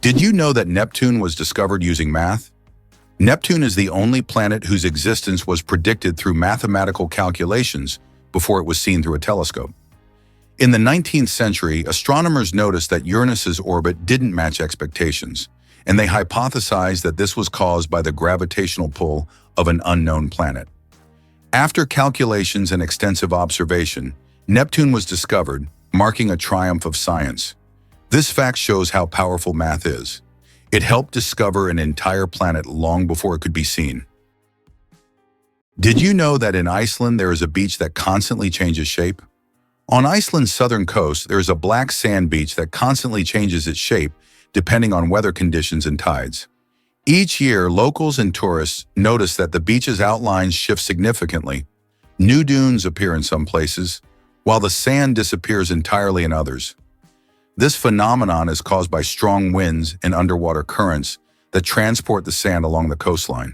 Did you know that Neptune was discovered using math? Neptune is the only planet whose existence was predicted through mathematical calculations before it was seen through a telescope. In the 19th century, astronomers noticed that Uranus's orbit didn't match expectations, and they hypothesized that this was caused by the gravitational pull of an unknown planet. After calculations and extensive observation, Neptune was discovered, marking a triumph of science. This fact shows how powerful math is. It helped discover an entire planet long before it could be seen. Did you know that in Iceland there is a beach that constantly changes shape? On Iceland's southern coast, there is a black sand beach that constantly changes its shape depending on weather conditions and tides. Each year, locals and tourists notice that the beach's outlines shift significantly. New dunes appear in some places, while the sand disappears entirely in others. This phenomenon is caused by strong winds and underwater currents that transport the sand along the coastline.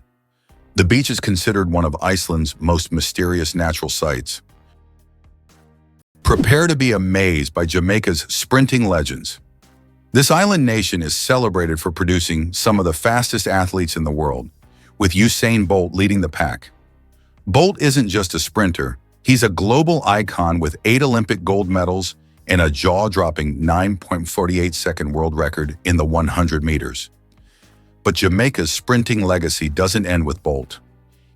The beach is considered one of Iceland's most mysterious natural sights. Prepare to be amazed by Jamaica's sprinting legends. This island nation is celebrated for producing some of the fastest athletes in the world, with Usain Bolt leading the pack. Bolt isn't just a sprinter, he's a global icon with 8 Olympic gold medals and a jaw-dropping 9.48-second world record in the 100 meters. But Jamaica's sprinting legacy doesn't end with Bolt.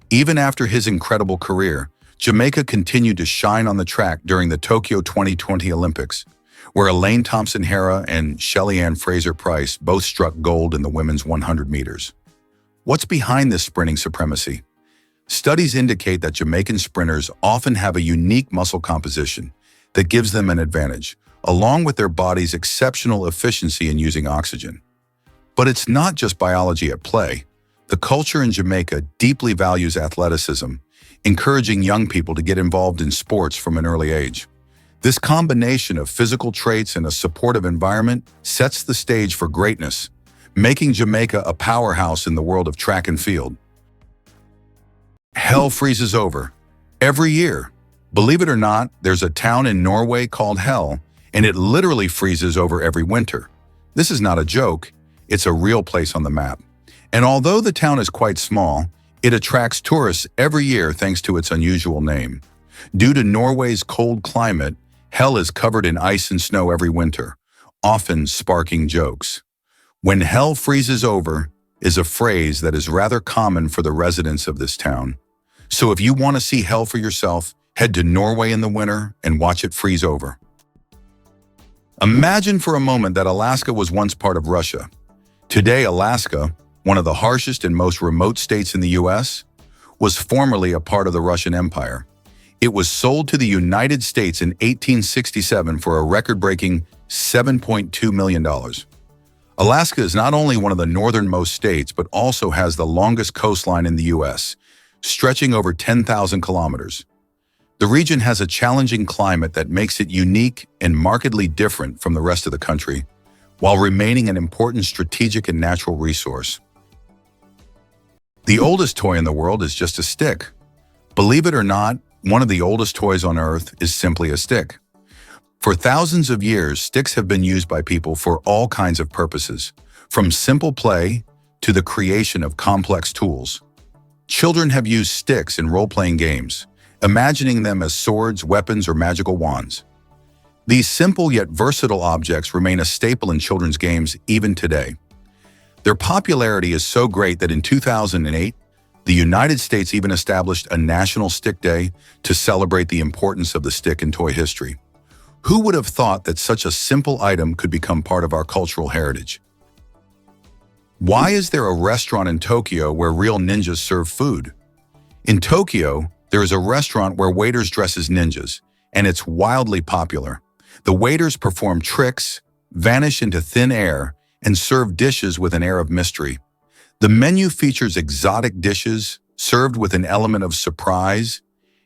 Even after his incredible career, Jamaica continued to shine on the track during the Tokyo 2020 Olympics, where Elaine Thompson-Herah and Shelly-Ann Fraser-Pryce both struck gold in the women's 100 meters. What's behind this sprinting supremacy? Studies indicate that Jamaican sprinters often have a unique muscle composition that gives them an advantage, along with their body's exceptional efficiency in using oxygen. But it's not just biology at play. The culture in Jamaica deeply values athleticism, encouraging young people to get involved in sports from an early age. This combination of physical traits and a supportive environment sets the stage for greatness, making Jamaica a powerhouse in the world of track and field. Hell freezes over every year. Believe it or not, there's a town in Norway called Hell, and it literally freezes over every winter. This is not a joke, it's a real place on the map. And although the town is quite small, it attracts tourists every year thanks to its unusual name. Due to Norway's cold climate, Hell is covered in ice and snow every winter, often sparking jokes. "When hell freezes over" is a phrase that is rather common for the residents of this town. So if you want to see hell for yourself, head to Norway in the winter and watch it freeze over. Imagine for a moment that Alaska was once part of Russia. Today, Alaska, one of the harshest and most remote states in the US, was formerly a part of the Russian Empire. It was sold to the United States in 1867 for a record-breaking $7.2 million. Alaska is not only one of the northernmost states, but also has the longest coastline in the US, stretching over 10,000 kilometers. The region has a challenging climate that makes it unique and markedly different from the rest of the country, while remaining an important strategic and natural resource. The oldest toy in the world is just a stick. Believe it or not, one of the oldest toys on Earth is simply a stick. For thousands of years, sticks have been used by people for all kinds of purposes, from simple play to the creation of complex tools. Children have used sticks in role-playing games, imagining them as swords, weapons, or magical wands. These simple yet versatile objects remain a staple in children's games even today. Their popularity is so great that in 2008, the United States even established a National Stick Day to celebrate the importance of the stick in toy history. Who would have thought that such a simple item could become part of our cultural heritage? Why is there a restaurant in Tokyo where real ninjas serve food? In Tokyo, there is a restaurant where waiters dress as ninjas, and it's wildly popular. The waiters perform tricks, vanish into thin air, and serve dishes with an air of mystery. The menu features exotic dishes served with an element of surprise,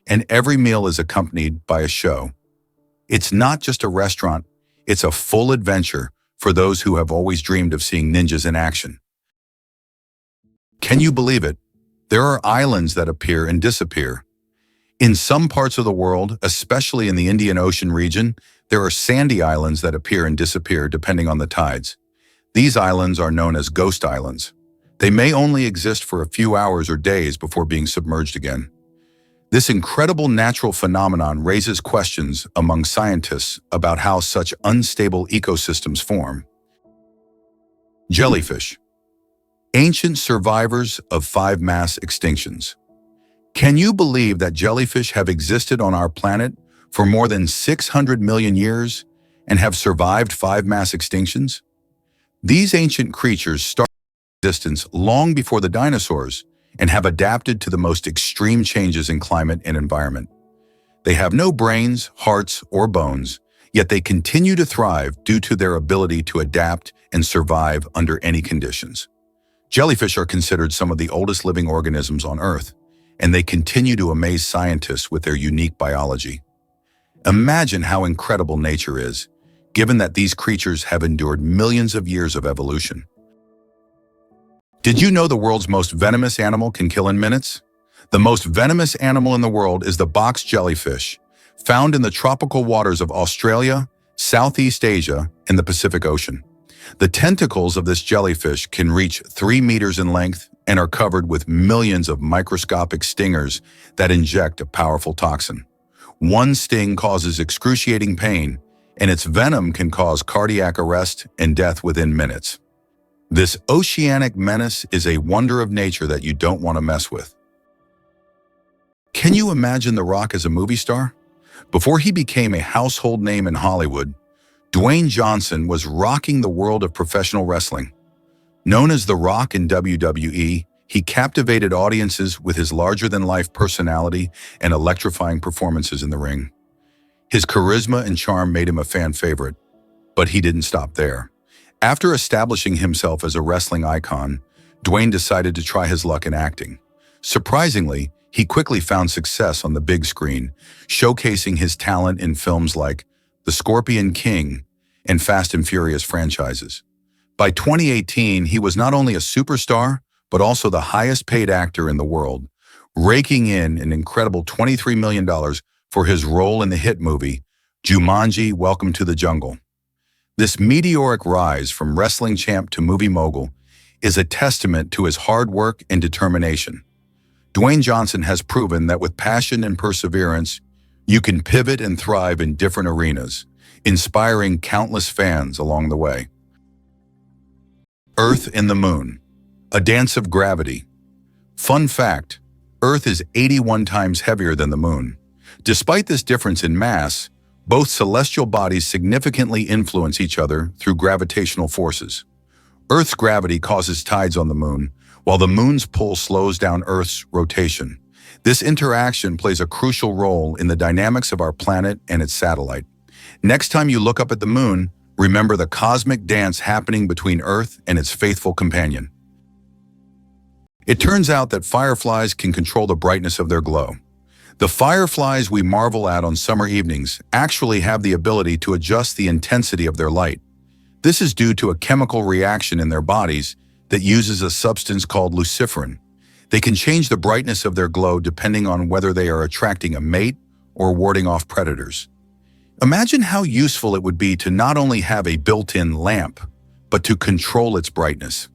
and every meal is accompanied by a show. It's not just a restaurant, it's a full adventure for those who have always dreamed of seeing ninjas in action. Can you believe it? There are islands that appear and disappear. In some parts of the world, especially in the Indian Ocean region, there are sandy islands that appear and disappear depending on the tides. These islands are known as ghost islands. They may only exist for a few hours or days before being submerged again. This incredible natural phenomenon raises questions among scientists about how such unstable ecosystems form. Jellyfish. Ancient survivors of 5 mass extinctions. Can you believe that jellyfish have existed on our planet for more than 600 million years and have survived 5 mass extinctions? These ancient creatures started existence long before the dinosaurs and have adapted to the most extreme changes in climate and environment. They have no brains, hearts, or bones, yet they continue to thrive due to their ability to adapt and survive under any conditions. Jellyfish are considered some of the oldest living organisms on Earth, and they continue to amaze scientists with their unique biology. Imagine how incredible nature is, given that these creatures have endured millions of years of evolution. Did you know the world's most venomous animal can kill in minutes? The most venomous animal in the world is the box jellyfish, found in the tropical waters of Australia, Southeast Asia, and the Pacific Ocean. The tentacles of this jellyfish can reach 3 meters in length and are covered with millions of microscopic stingers that inject a powerful toxin. One sting causes excruciating pain, and its venom can cause cardiac arrest and death within minutes. This oceanic menace is a wonder of nature that you don't want to mess with. Can you imagine The Rock as a movie star? Before he became a household name in Hollywood, Dwayne Johnson was rocking the world of professional wrestling. Known as The Rock in WWE, he captivated audiences with his larger-than-life personality and electrifying performances in the ring. His charisma and charm made him a fan favorite, but he didn't stop there. After establishing himself as a wrestling icon, Dwayne decided to try his luck in acting. Surprisingly, he quickly found success on the big screen, showcasing his talent in films like The Scorpion King and Fast and Furious franchises. By 2018, he was not only a superstar, but also the highest-paid actor in the world, raking in an incredible $23 million for his role in the hit movie, Jumanji: Welcome to the Jungle. This meteoric rise from wrestling champ to movie mogul is a testament to his hard work and determination. Dwayne Johnson has proven that with passion and perseverance, you can pivot and thrive in different arenas, inspiring countless fans along the way. Earth and the Moon, a dance of gravity. Fun fact, Earth is 81 times heavier than the Moon. Despite this difference in mass, both celestial bodies significantly influence each other through gravitational forces. Earth's gravity causes tides on the Moon, while the Moon's pull slows down Earth's rotation. This interaction plays a crucial role in the dynamics of our planet and its satellite. Next time you look up at the Moon, remember the cosmic dance happening between Earth and its faithful companion. It turns out that fireflies can control the brightness of their glow. The fireflies we marvel at on summer evenings actually have the ability to adjust the intensity of their light. This is due to a chemical reaction in their bodies that uses a substance called luciferin. They can change the brightness of their glow depending on whether they are attracting a mate or warding off predators. Imagine how useful it would be to not only have a built-in lamp, but to control its brightness.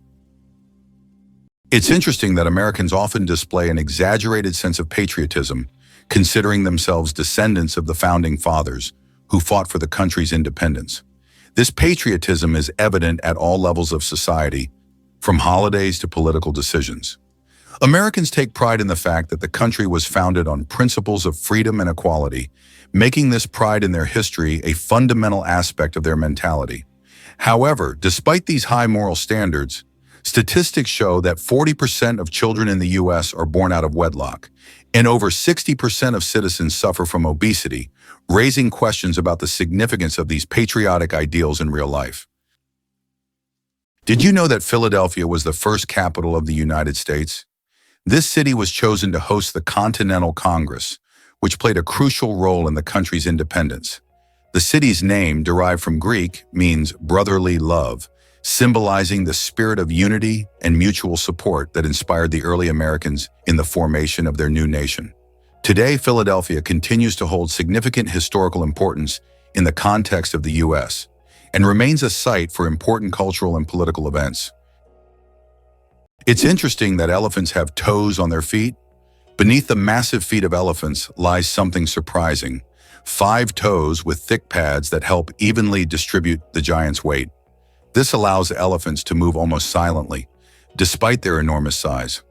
It's interesting that Americans often display an exaggerated sense of patriotism, considering themselves descendants of the founding fathers who fought for the country's independence. This patriotism is evident at all levels of society, from holidays to political decisions. Americans take pride in the fact that the country was founded on principles of freedom and equality, making this pride in their history a fundamental aspect of their mentality. However, despite these high moral standards, statistics show that 40% of children in the U.S. are born out of wedlock, and over 60% of citizens suffer from obesity, raising questions about the significance of these patriotic ideals in real life. Did you know that Philadelphia was the first capital of the United States? This city was chosen to host the Continental Congress, which played a crucial role in the country's independence. The city's name, derived from Greek, means brotherly love, symbolizing the spirit of unity and mutual support that inspired the early Americans in the formation of their new nation. Today, Philadelphia continues to hold significant historical importance in the context of the U.S., and remains a site for important cultural and political events. It's interesting that elephants have toes on their feet. Beneath the massive feet of elephants lies something surprising: 5 toes with thick pads that help evenly distribute the giant's weight. This allows elephants to move almost silently, despite their enormous size.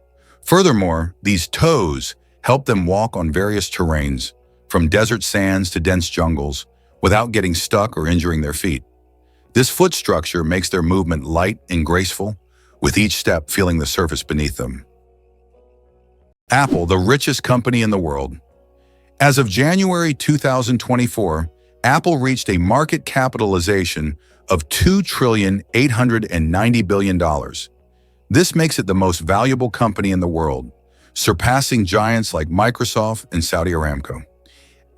Furthermore, these toes help them walk on various terrains, from desert sands to dense jungles, without getting stuck or injuring their feet. This foot structure makes their movement light and graceful, with each step feeling the surface beneath them. Apple, the richest company in the world. As of January 2024, Apple reached a market capitalization of $2,890 billion. This makes it the most valuable company in the world, surpassing giants like Microsoft and Saudi Aramco.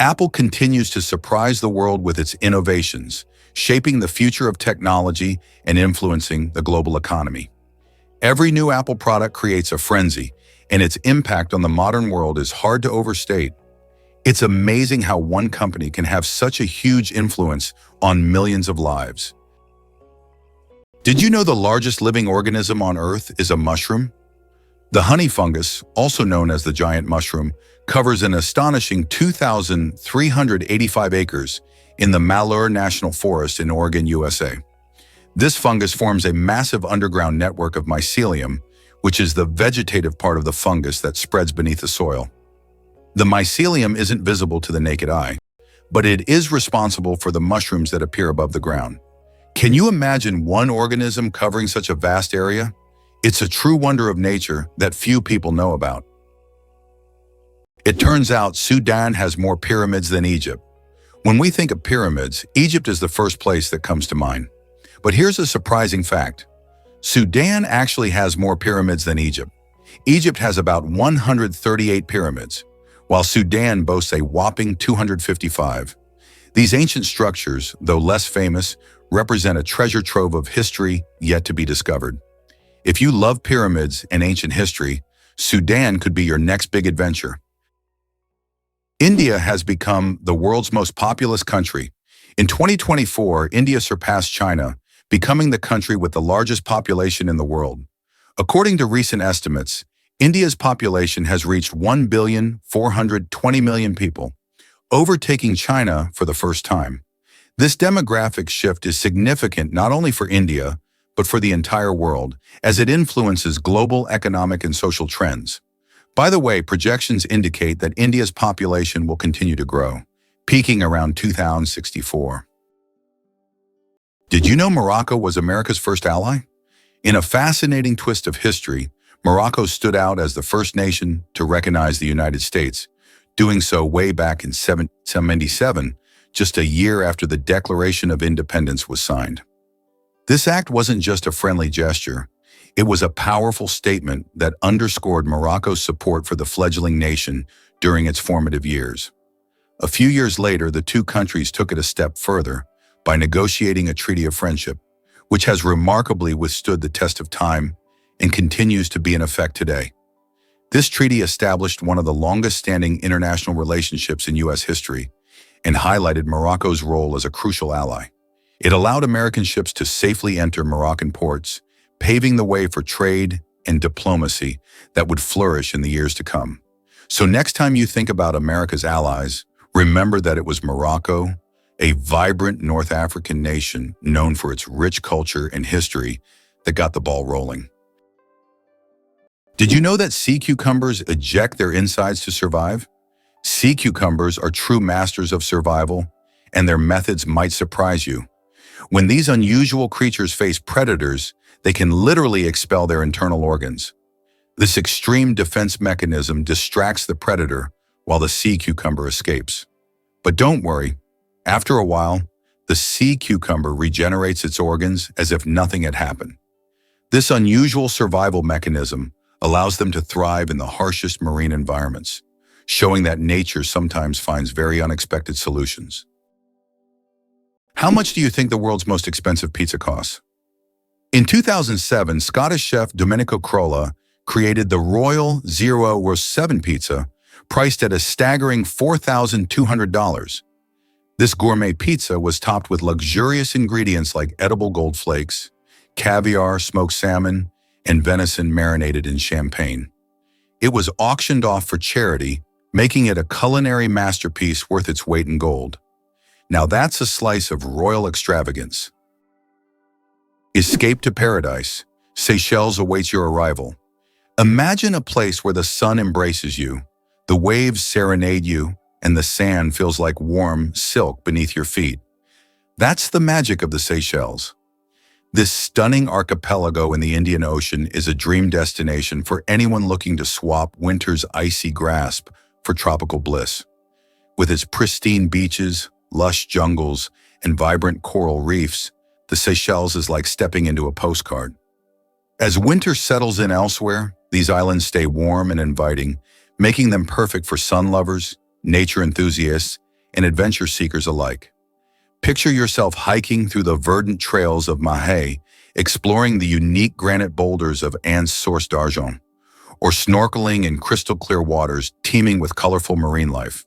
Apple continues to surprise the world with its innovations, shaping the future of technology and influencing the global economy. Every new Apple product creates a frenzy, and its impact on the modern world is hard to overstate. It's amazing how one company can have such a huge influence on millions of lives. Did you know the largest living organism on Earth is a mushroom? The honey fungus, also known as the giant mushroom, covers an astonishing 2,385 acres in the Malheur National Forest in Oregon, USA. This fungus forms a massive underground network of mycelium, which is the vegetative part of the fungus that spreads beneath the soil. The mycelium isn't visible to the naked eye, but it is responsible for the mushrooms that appear above the ground. Can you imagine one organism covering such a vast area? It's a true wonder of nature that few people know about. It turns out Sudan has more pyramids than Egypt. When we think of pyramids, Egypt is the first place that comes to mind. But here's a surprising fact. Sudan actually has more pyramids than Egypt. Egypt has about 138 pyramids, while Sudan boasts a whopping 255. These ancient structures, though less famous, represent a treasure trove of history yet to be discovered. If you love pyramids and ancient history, Sudan could be your next big adventure. India has become the world's most populous country. In 2024, India surpassed China, becoming the country with the largest population in the world. According to recent estimates, India's population has reached 1,420,000,000 people, overtaking China for the first time. This demographic shift is significant not only for India, but for the entire world, as it influences global economic and social trends. By the way, projections indicate that India's population will continue to grow, peaking around 2064. Did you know Morocco was America's first ally? In a fascinating twist of history, Morocco stood out as the first nation to recognize the United States, doing so way back in 1777, just a year after the Declaration of Independence was signed. This act wasn't just a friendly gesture. It was a powerful statement that underscored Morocco's support for the fledgling nation during its formative years. A few years later, the two countries took it a step further by negotiating a treaty of friendship, which has remarkably withstood the test of time and continues to be in effect today. This treaty established one of the longest-standing international relationships in U.S. history and highlighted Morocco's role as a crucial ally. It allowed American ships to safely enter Moroccan ports, paving the way for trade and diplomacy that would flourish in the years to come. So next time you think about America's allies, remember that it was Morocco, a vibrant North African nation known for its rich culture and history, that got the ball rolling. Did you know that sea cucumbers eject their insides to survive? Sea cucumbers are true masters of survival, and their methods might surprise you. When these unusual creatures face predators, they can literally expel their internal organs. This extreme defense mechanism distracts the predator while the sea cucumber escapes. But don't worry, after a while, the sea cucumber regenerates its organs as if nothing had happened. This unusual survival mechanism allows them to thrive in the harshest marine environments, showing that nature sometimes finds very unexpected solutions. How much do you think the world's most expensive pizza costs? In 2007, Scottish chef Domenico Crolla created the Royal Zero Roast 7 pizza, priced at a staggering $4,200. This gourmet pizza was topped with luxurious ingredients like edible gold flakes, caviar, smoked salmon, and venison marinated in champagne. It was auctioned off for charity, making it a culinary masterpiece worth its weight in gold. Now that's a slice of royal extravagance. Escape to paradise. Seychelles awaits your arrival. Imagine a place where the sun embraces you, the waves serenade you, and the sand feels like warm silk beneath your feet. That's the magic of the Seychelles. This stunning archipelago in the Indian Ocean is a dream destination for anyone looking to swap winter's icy grasp for tropical bliss. With its pristine beaches, lush jungles, and vibrant coral reefs, the Seychelles is like stepping into a postcard. As winter settles in elsewhere, these islands stay warm and inviting, making them perfect for sun lovers, nature enthusiasts, and adventure seekers alike. Picture yourself hiking through the verdant trails of Mahé, exploring the unique granite boulders of Anse Source d'Argent, or snorkeling in crystal-clear waters teeming with colorful marine life.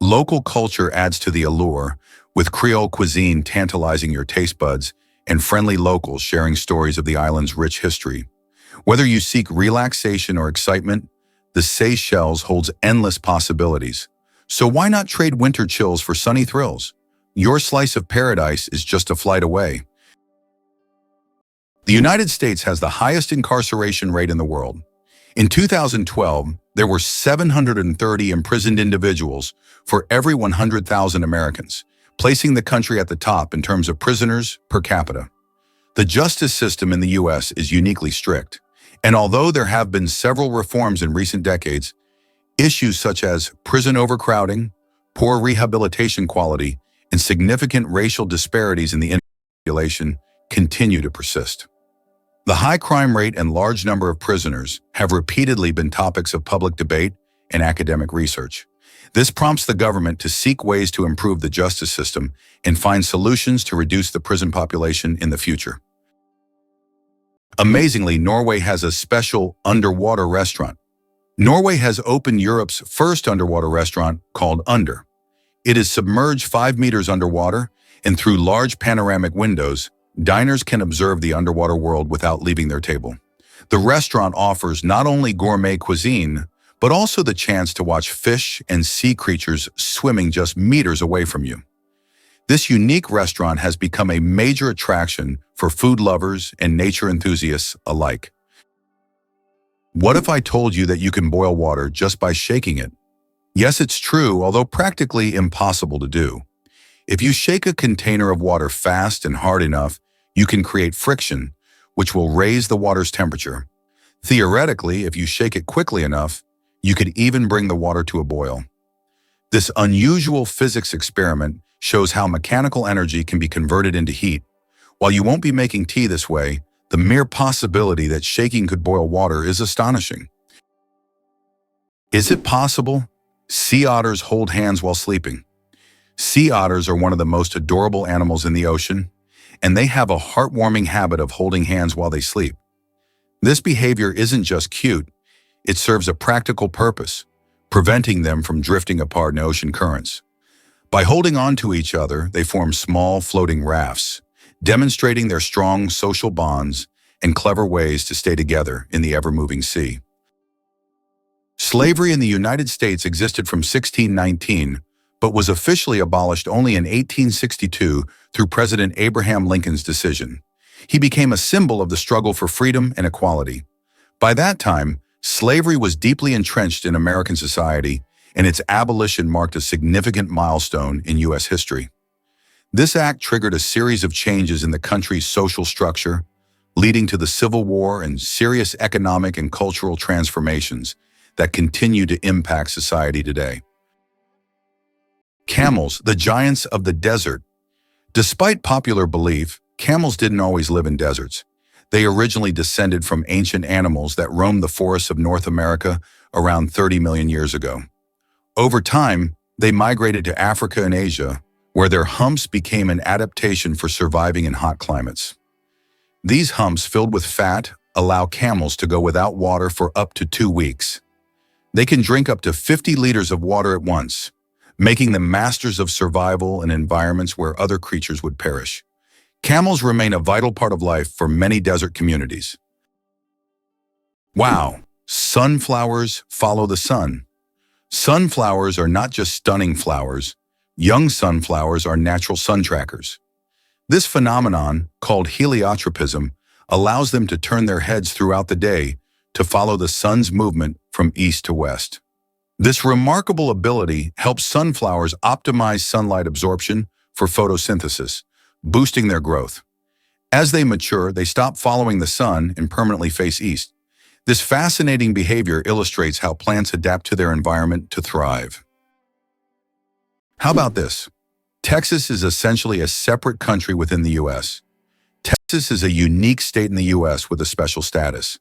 Local culture adds to the allure, with Creole cuisine tantalizing your taste buds and friendly locals sharing stories of the island's rich history. Whether you seek relaxation or excitement, the Seychelles holds endless possibilities. So why not trade winter chills for sunny thrills? Your slice of paradise is just a flight away. The United States has the highest incarceration rate in the world. In 2012, there were 730 imprisoned individuals for every 100,000 Americans, placing the country at the top in terms of prisoners per capita. The justice system in the U.S. is uniquely strict, and although there have been several reforms in recent decades, issues such as prison overcrowding, poor rehabilitation quality, and significant racial disparities in the population continue to persist. The high crime rate and large number of prisoners have repeatedly been topics of public debate and academic research. This prompts the government to seek ways to improve the justice system and find solutions to reduce the prison population in the future. Amazingly, Norway has a special underwater restaurant. Norway has opened Europe's first underwater restaurant called Under. It is submerged 5 meters underwater, and through large panoramic windows, diners can observe the underwater world without leaving their table. The restaurant offers not only gourmet cuisine, but also the chance to watch fish and sea creatures swimming just meters away from you. This unique restaurant has become a major attraction for food lovers and nature enthusiasts alike. What if I told you that you can boil water just by shaking it? Yes, it's true, although practically impossible to do. If you shake a container of water fast and hard enough, you can create friction, which will raise the water's temperature. Theoretically, if you shake it quickly enough, you could even bring the water to a boil. This unusual physics experiment shows how mechanical energy can be converted into heat. While you won't be making tea this way, the mere possibility that shaking could boil water is astonishing. Is it possible? Sea otters hold hands while sleeping. Sea otters are one of the most adorable animals in the ocean, and they have a heartwarming habit of holding hands while they sleep. This behavior isn't just cute, it serves a practical purpose, preventing them from drifting apart in ocean currents. By holding on to each other, they form small floating rafts, demonstrating their strong social bonds and clever ways to stay together in the ever-moving sea. Slavery in the United States existed from 1619, but was officially abolished only in 1862 through President Abraham Lincoln's decision. He became a symbol of the struggle for freedom and equality. By that time, slavery was deeply entrenched in American society, and its abolition marked a significant milestone in U.S. history. This act triggered a series of changes in the country's social structure, leading to the Civil War and serious economic and cultural transformations that continue to impact society today. Camels, the giants of the desert. Despite popular belief, camels didn't always live in deserts. They originally descended from ancient animals that roamed the forests of North America around 30 million years ago. Over time, they migrated to Africa and Asia, where their humps became an adaptation for surviving in hot climates. These humps, filled with fat, allow camels to go without water for up to 2 weeks. They can drink up to 50 liters of water at once, making them masters of survival in environments where other creatures would perish. Camels remain a vital part of life for many desert communities. Wow, sunflowers follow the sun. Sunflowers are not just stunning flowers. Young sunflowers are natural sun trackers. This phenomenon, called heliotropism, allows them to turn their heads throughout the day to follow the sun's movement from east to west. This remarkable ability helps sunflowers optimize sunlight absorption for photosynthesis, boosting their growth. As they mature, they stop following the sun and permanently face east. This fascinating behavior illustrates how plants adapt to their environment to thrive. How about this? Texas is essentially a separate country within the U.S. Texas is a unique state in the U.S. with a special status.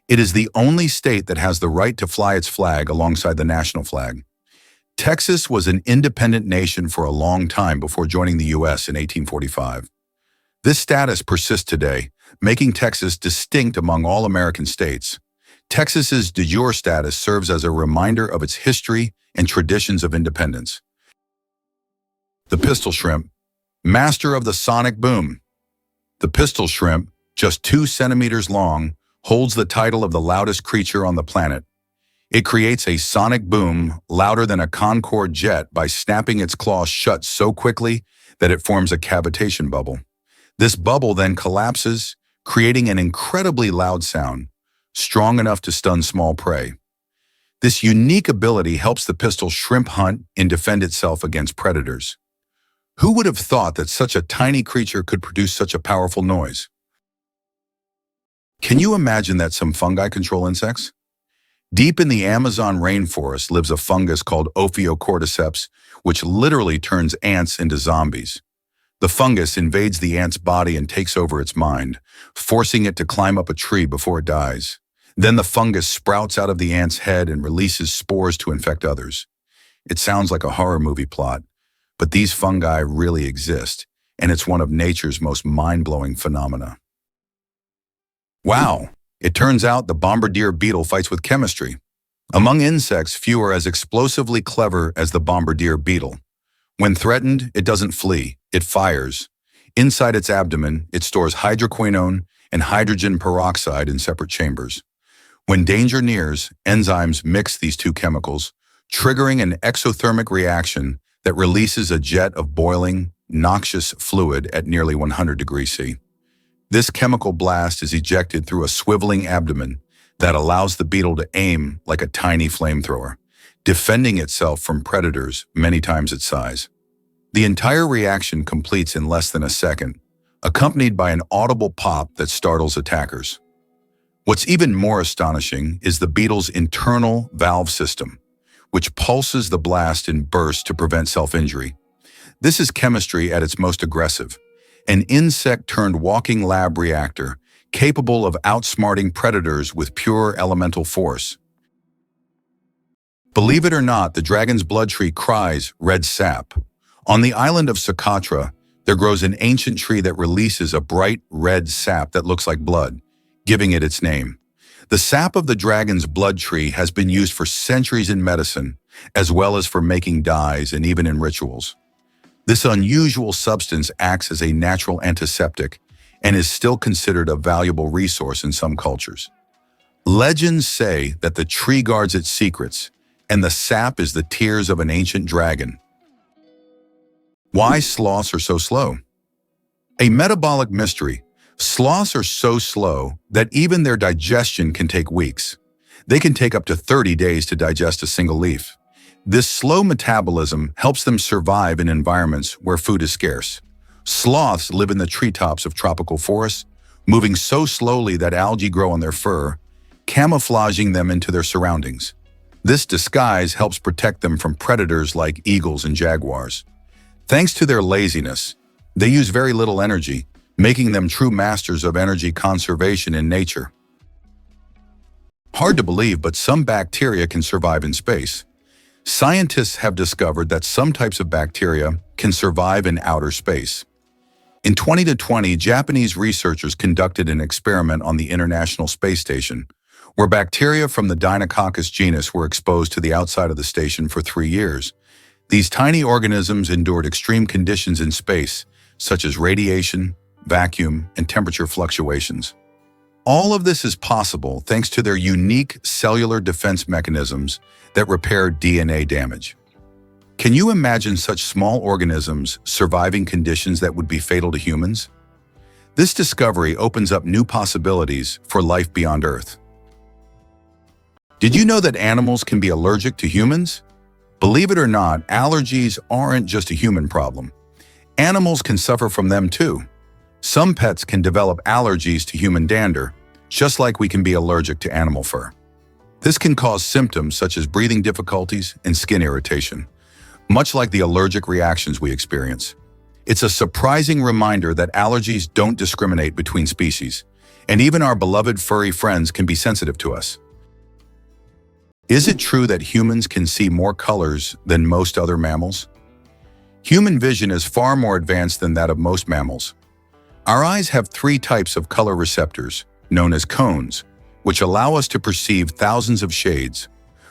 It is the only state that has the right to fly its flag alongside the national flag. Texas was an independent nation for a long time before joining the U.S. in 1845. This status persists today, making Texas distinct among all American states. Texas's de jure status serves as a reminder of its history and traditions of independence. The pistol shrimp, master of the sonic boom. The pistol shrimp, just 2 centimeters long, holds the title of the loudest creature on the planet. It creates a sonic boom louder than a Concorde jet by snapping its claws shut so quickly that it forms a cavitation bubble. This bubble then collapses, creating an incredibly loud sound, strong enough to stun small prey. This unique ability helps the pistol shrimp hunt and defend itself against predators. Who would have thought that such a tiny creature could produce such a powerful noise? Can you imagine that some fungi control insects? Deep in the Amazon rainforest lives a fungus called Ophiocordyceps, which literally turns ants into zombies. The fungus invades the ant's body and takes over its mind, forcing it to climb up a tree before it dies. Then the fungus sprouts out of the ant's head and releases spores to infect others. It sounds like a horror movie plot, but these fungi really exist, and it's one of nature's most mind-blowing phenomena. Wow! It turns out the bombardier beetle fights with chemistry. Among insects, few are as explosively clever as the bombardier beetle. When threatened, it doesn't flee, it fires. Inside its abdomen, it stores hydroquinone and hydrogen peroxide in separate chambers. When danger nears, enzymes mix these two chemicals, triggering an exothermic reaction that releases a jet of boiling, noxious fluid at nearly 100 degrees C. This chemical blast is ejected through a swiveling abdomen that allows the beetle to aim like a tiny flamethrower, defending itself from predators many times its size. The entire reaction completes in less than a second, accompanied by an audible pop that startles attackers. What's even more astonishing is the beetle's internal valve system, which pulses the blast in bursts to prevent self-injury. This is chemistry at its most aggressive, an insect-turned-walking lab reactor capable of outsmarting predators with pure elemental force. Believe it or not, the dragon's blood tree cries red sap. On the island of Socotra, there grows an ancient tree that releases a bright red sap that looks like blood, giving it its name. The sap of the dragon's blood tree has been used for centuries in medicine, as well as for making dyes and even in rituals. This unusual substance acts as a natural antiseptic and is still considered a valuable resource in some cultures. Legends say that the tree guards its secrets, and the sap is the tears of an ancient dragon. Why sloths are so slow? A metabolic mystery. Sloths are so slow that even their digestion can take weeks. They can take up to 30 days to digest a single leaf. This slow metabolism helps them survive in environments where food is scarce. Sloths live in the treetops of tropical forests, moving so slowly that algae grow on their fur, camouflaging them into their surroundings. This disguise helps protect them from predators like eagles and jaguars. Thanks to their laziness, they use very little energy, making them true masters of energy conservation in nature. Hard to believe, but some bacteria can survive in space. Scientists have discovered that some types of bacteria can survive in outer space. In 2020, Japanese researchers conducted an experiment on the International Space Station, where bacteria from the Deinococcus genus were exposed to the outside of the station for 3 years. These tiny organisms endured extreme conditions in space, such as radiation, vacuum, and temperature fluctuations. All of this is possible thanks to their unique cellular defense mechanisms that repair DNA damage. Can you imagine such small organisms surviving conditions that would be fatal to humans? This discovery opens up new possibilities for life beyond Earth. Did you know that animals can be allergic to humans? Believe it or not, allergies aren't just a human problem. Animals can suffer from them too. Some pets can develop allergies to human dander, just like we can be allergic to animal fur. This can cause symptoms such as breathing difficulties and skin irritation, much like the allergic reactions we experience. It's a surprising reminder that allergies don't discriminate between species, and even our beloved furry friends can be sensitive to us. Is it true that humans can see more colors than most other mammals? Human vision is far more advanced than that of most mammals. Our eyes have 3 types of color receptors, known as cones, which allow us to perceive thousands of shades.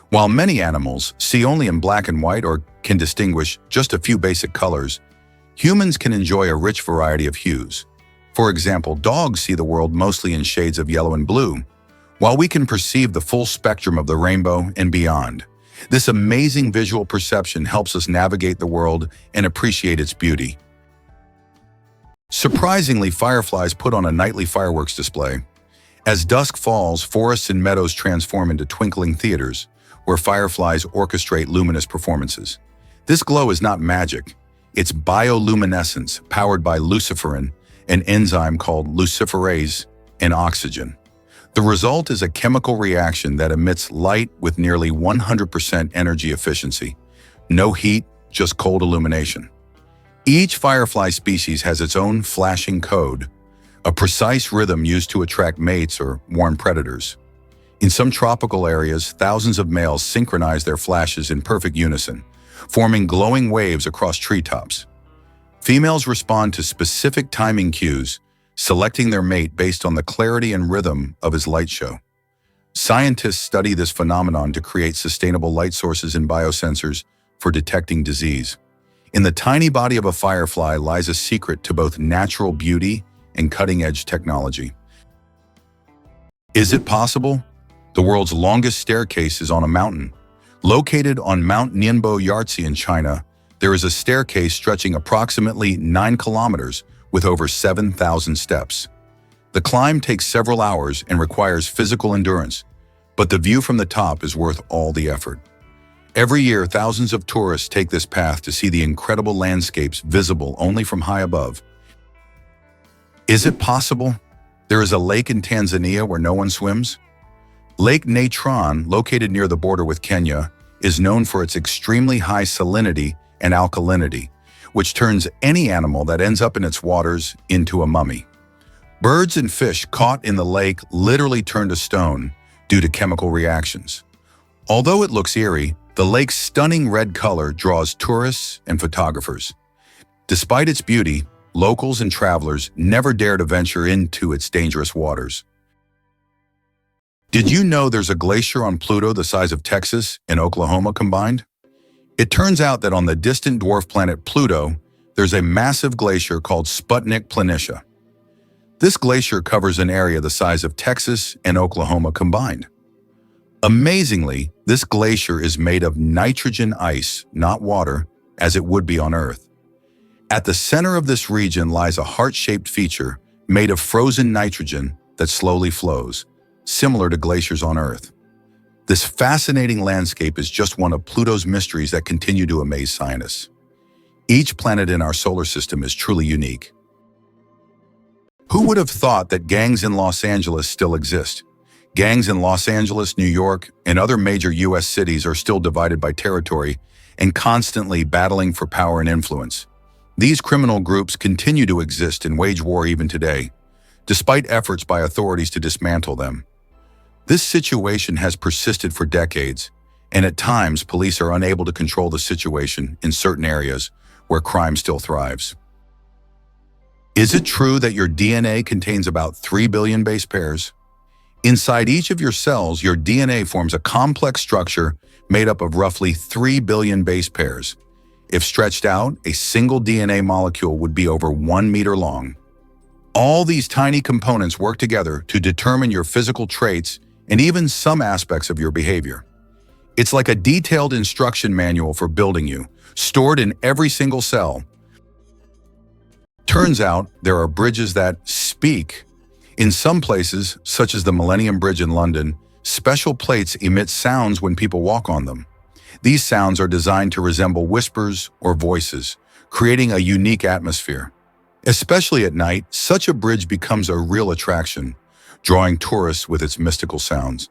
While many animals see only in black and white or can distinguish just a few basic colors, humans can enjoy a rich variety of hues. For example, dogs see the world mostly in shades of yellow and blue, while we can perceive the full spectrum of the rainbow and beyond. This amazing visual perception helps us navigate the world and appreciate its beauty. Surprisingly, fireflies put on a nightly fireworks display. As dusk falls, forests and meadows transform into twinkling theaters, where fireflies orchestrate luminous performances. This glow is not magic. It's bioluminescence powered by luciferin, an enzyme called luciferase, and oxygen. The result is a chemical reaction that emits light with nearly 100% energy efficiency. No heat, just cold illumination. Each firefly species has its own flashing code, a precise rhythm used to attract mates or warn predators. In some tropical areas, thousands of males synchronize their flashes in perfect unison, forming glowing waves across treetops. Females respond to specific timing cues, selecting their mate based on the clarity and rhythm of his light show. Scientists study this phenomenon to create sustainable light sources and biosensors for detecting disease. In the tiny body of a firefly lies a secret to both natural beauty and cutting-edge technology. Is it possible? The world's longest staircase is on a mountain. Located on Mount Nianbo Yartze in China, there is a staircase stretching approximately 9 kilometers with over 7,000 steps. The climb takes several hours and requires physical endurance, but the view from the top is worth all the effort. Every year, thousands of tourists take this path to see the incredible landscapes visible only from high above. Is it possible? There is a lake in Tanzania where no one swims? Lake Natron, located near the border with Kenya, is known for its extremely high salinity and alkalinity, which turns any animal that ends up in its waters into a mummy. Birds and fish caught in the lake literally turn to stone due to chemical reactions. Although it looks eerie, the lake's stunning red color draws tourists and photographers. Despite its beauty, locals and travelers never dare to venture into its dangerous waters. Did you know there's a glacier on Pluto the size of Texas and Oklahoma combined? It turns out that on the distant dwarf planet Pluto, there's a massive glacier called Sputnik Planitia. This glacier covers an area the size of Texas and Oklahoma combined. Amazingly, this glacier is made of nitrogen ice, not water, as it would be on Earth. At the center of this region lies a heart-shaped feature made of frozen nitrogen that slowly flows, similar to glaciers on Earth. This fascinating landscape is just one of Pluto's mysteries that continue to amaze scientists. Each planet in our solar system is truly unique. Who would have thought that gangs in Los Angeles still exist? Gangs in Los Angeles, New York, and other major U.S. cities are still divided by territory and constantly battling for power and influence. These criminal groups continue to exist and wage war even today, despite efforts by authorities to dismantle them. This situation has persisted for decades, and at times police are unable to control the situation in certain areas where crime still thrives. Is it true that your DNA contains about 3 billion base pairs? Inside each of your cells, your DNA forms a complex structure made up of roughly 3 billion base pairs. If stretched out, a single DNA molecule would be over 1 meter long. All these tiny components work together to determine your physical traits and even some aspects of your behavior. It's like a detailed instruction manual for building you, stored in every single cell. Turns out there are bridges that speak. In some places, such as the Millennium Bridge in London, special plates emit sounds when people walk on them. These sounds are designed to resemble whispers or voices, creating a unique atmosphere. Especially at night, such a bridge becomes a real attraction, drawing tourists with its mystical sounds.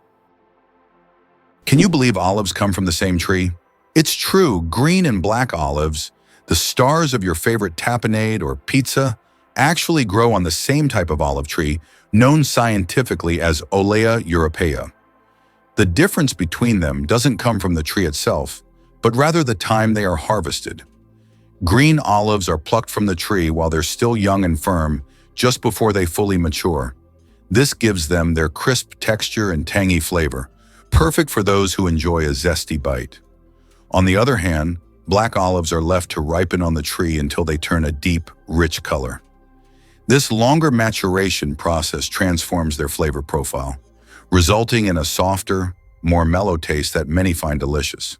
Can you believe olives come from the same tree? It's true, green and black olives, the stars of your favorite tapenade or pizza, actually grow on the same type of olive tree, known scientifically as Olea europaea. The difference between them doesn't come from the tree itself, but rather the time they are harvested. Green olives are plucked from the tree while they're still young and firm, just before they fully mature. This gives them their crisp texture and tangy flavor, perfect for those who enjoy a zesty bite. On the other hand, black olives are left to ripen on the tree until they turn a deep, rich color. This longer maturation process transforms their flavor profile, resulting in a softer, more mellow taste that many find delicious.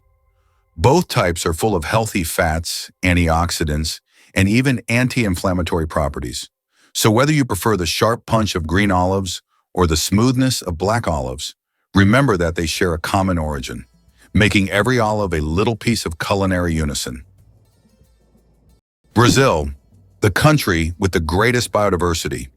Both types are full of healthy fats, antioxidants, and even anti-inflammatory properties. So whether you prefer the sharp punch of green olives or the smoothness of black olives, remember that they share a common origin, making every olive a little piece of culinary unison. Brazil, the country with the greatest biodiversity.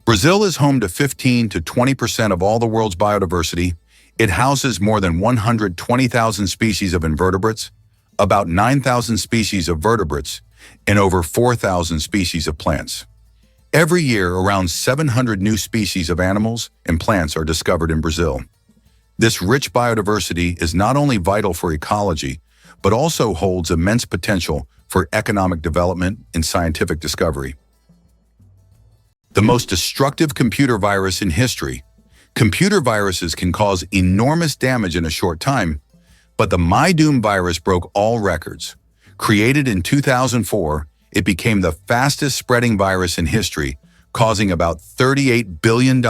Brazil is home to 15 to 20% of all the world's biodiversity. It houses more than 120,000 species of invertebrates, about 9,000 species of vertebrates, and over 4,000 species of plants. Every year, around 700 new species of animals and plants are discovered in Brazil. This rich biodiversity is not only vital for ecology, but also holds immense potential for economic development and scientific discovery. The most destructive computer virus in history. Computer viruses can cause enormous damage in a short time, but the MyDoom virus broke all records. Created in 2004, it became the fastest spreading virus in history, causing about $38 billion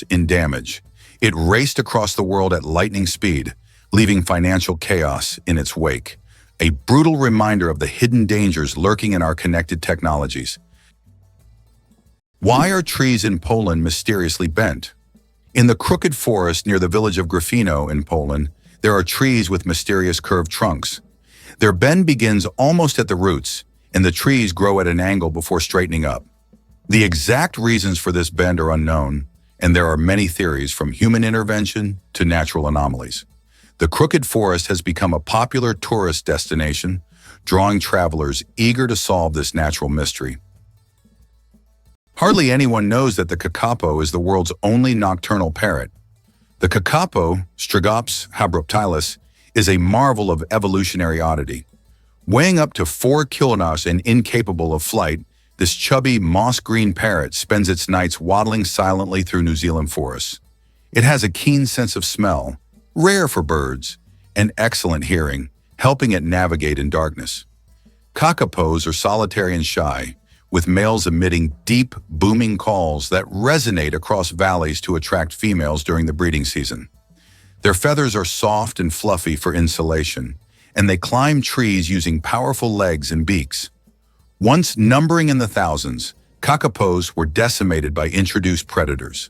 in damage. It raced across the world at lightning speed, leaving financial chaos in its wake. A brutal reminder of the hidden dangers lurking in our connected technologies. Why are trees in Poland mysteriously bent? In the crooked forest near the village of Gryfino in Poland, there are trees with mysterious curved trunks. Their bend begins almost at the roots, and the trees grow at an angle before straightening up. The exact reasons for this bend are unknown, and there are many theories from human intervention to natural anomalies. The crooked forest has become a popular tourist destination, drawing travelers eager to solve this natural mystery. Hardly anyone knows that the kakapo is the world's only nocturnal parrot. The kakapo, Strigops habruptilis, is a marvel of evolutionary oddity. Weighing up to 4 kilograms and incapable of flight, this chubby moss-green parrot spends its nights waddling silently through New Zealand forests. It has a keen sense of smell, rare for birds, and excellent hearing, helping it navigate in darkness. Kakapos are solitary and shy, with males emitting deep, booming calls that resonate across valleys to attract females during the breeding season. Their feathers are soft and fluffy for insulation, and they climb trees using powerful legs and beaks. Once numbering in the thousands, kakapos were decimated by introduced predators.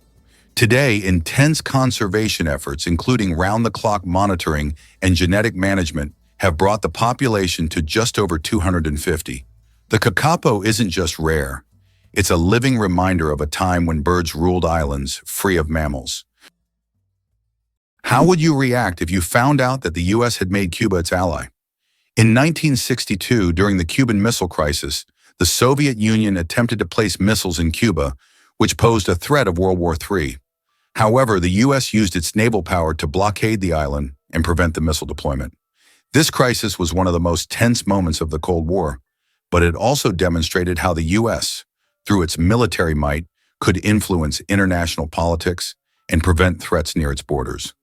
Today, intense conservation efforts, including round-the-clock monitoring and genetic management, have brought the population to just over 250. The kakapo isn't just rare. It's a living reminder of a time when birds ruled islands free of mammals. How would you react if you found out that the U.S. had made Cuba its ally? In 1962, during the Cuban Missile Crisis, the Soviet Union attempted to place missiles in Cuba, which posed a threat of World War III. However, the U.S. used its naval power to blockade the island and prevent the missile deployment. This crisis was one of the most tense moments of the Cold War, but it also demonstrated how the U.S., through its military might, could influence international politics and prevent threats near its borders.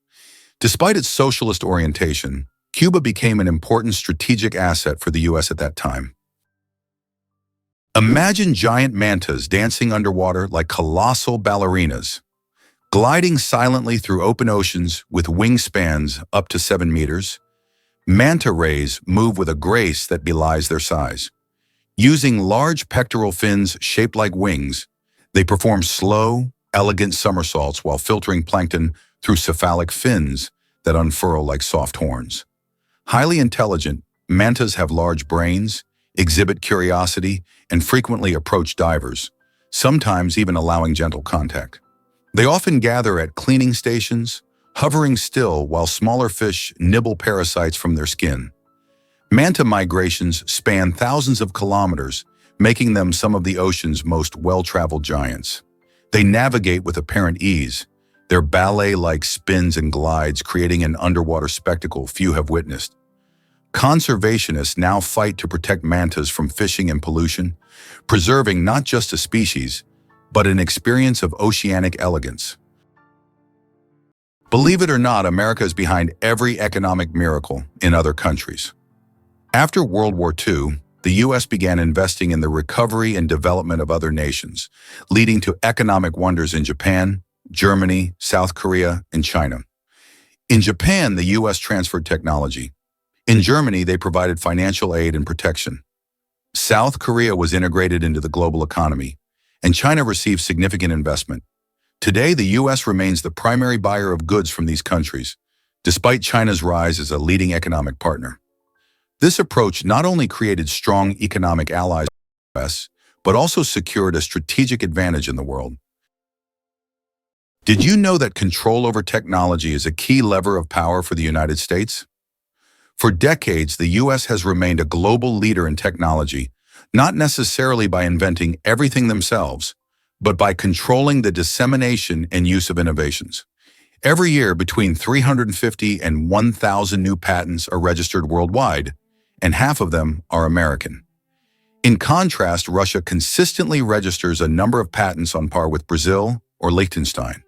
Despite its socialist orientation, Cuba became an important strategic asset for the U.S. at that time. Imagine giant mantas dancing underwater like colossal ballerinas, gliding silently through open oceans with wingspans up to 7 meters. Manta rays move with a grace that belies their size. Using large pectoral fins shaped like wings, they perform slow, elegant somersaults while filtering plankton through cephalic fins that unfurl like soft horns. Highly intelligent, mantas have large brains, exhibit curiosity, and frequently approach divers, sometimes even allowing gentle contact. They often gather at cleaning stations, hovering still while smaller fish nibble parasites from their skin. Manta migrations span thousands of kilometers, making them some of the ocean's most well-traveled giants. They navigate with apparent ease, their ballet-like spins and glides creating an underwater spectacle few have witnessed. Conservationists now fight to protect mantas from fishing and pollution, preserving not just a species, but an experience of oceanic elegance. Believe it or not, America is behind every economic miracle in other countries. After World War II, the U.S. began investing in the recovery and development of other nations, leading to economic wonders in Japan, Germany, South Korea, and China. In Japan, the U.S. transferred technology. In Germany, they provided financial aid and protection. South Korea was integrated into the global economy, and China received significant investment. Today, the U.S. remains the primary buyer of goods from these countries, despite China's rise as a leading economic partner. This approach not only created strong economic allies for the U.S., but also secured a strategic advantage in the world. Did you know that control over technology is a key lever of power for the United States? For decades, the U.S. has remained a global leader in technology, not necessarily by inventing everything themselves, but by controlling the dissemination and use of innovations. Every year, between 350 and 1,000 new patents are registered worldwide, and half of them are American. In contrast, Russia consistently registers a number of patents on par with Brazil or Liechtenstein.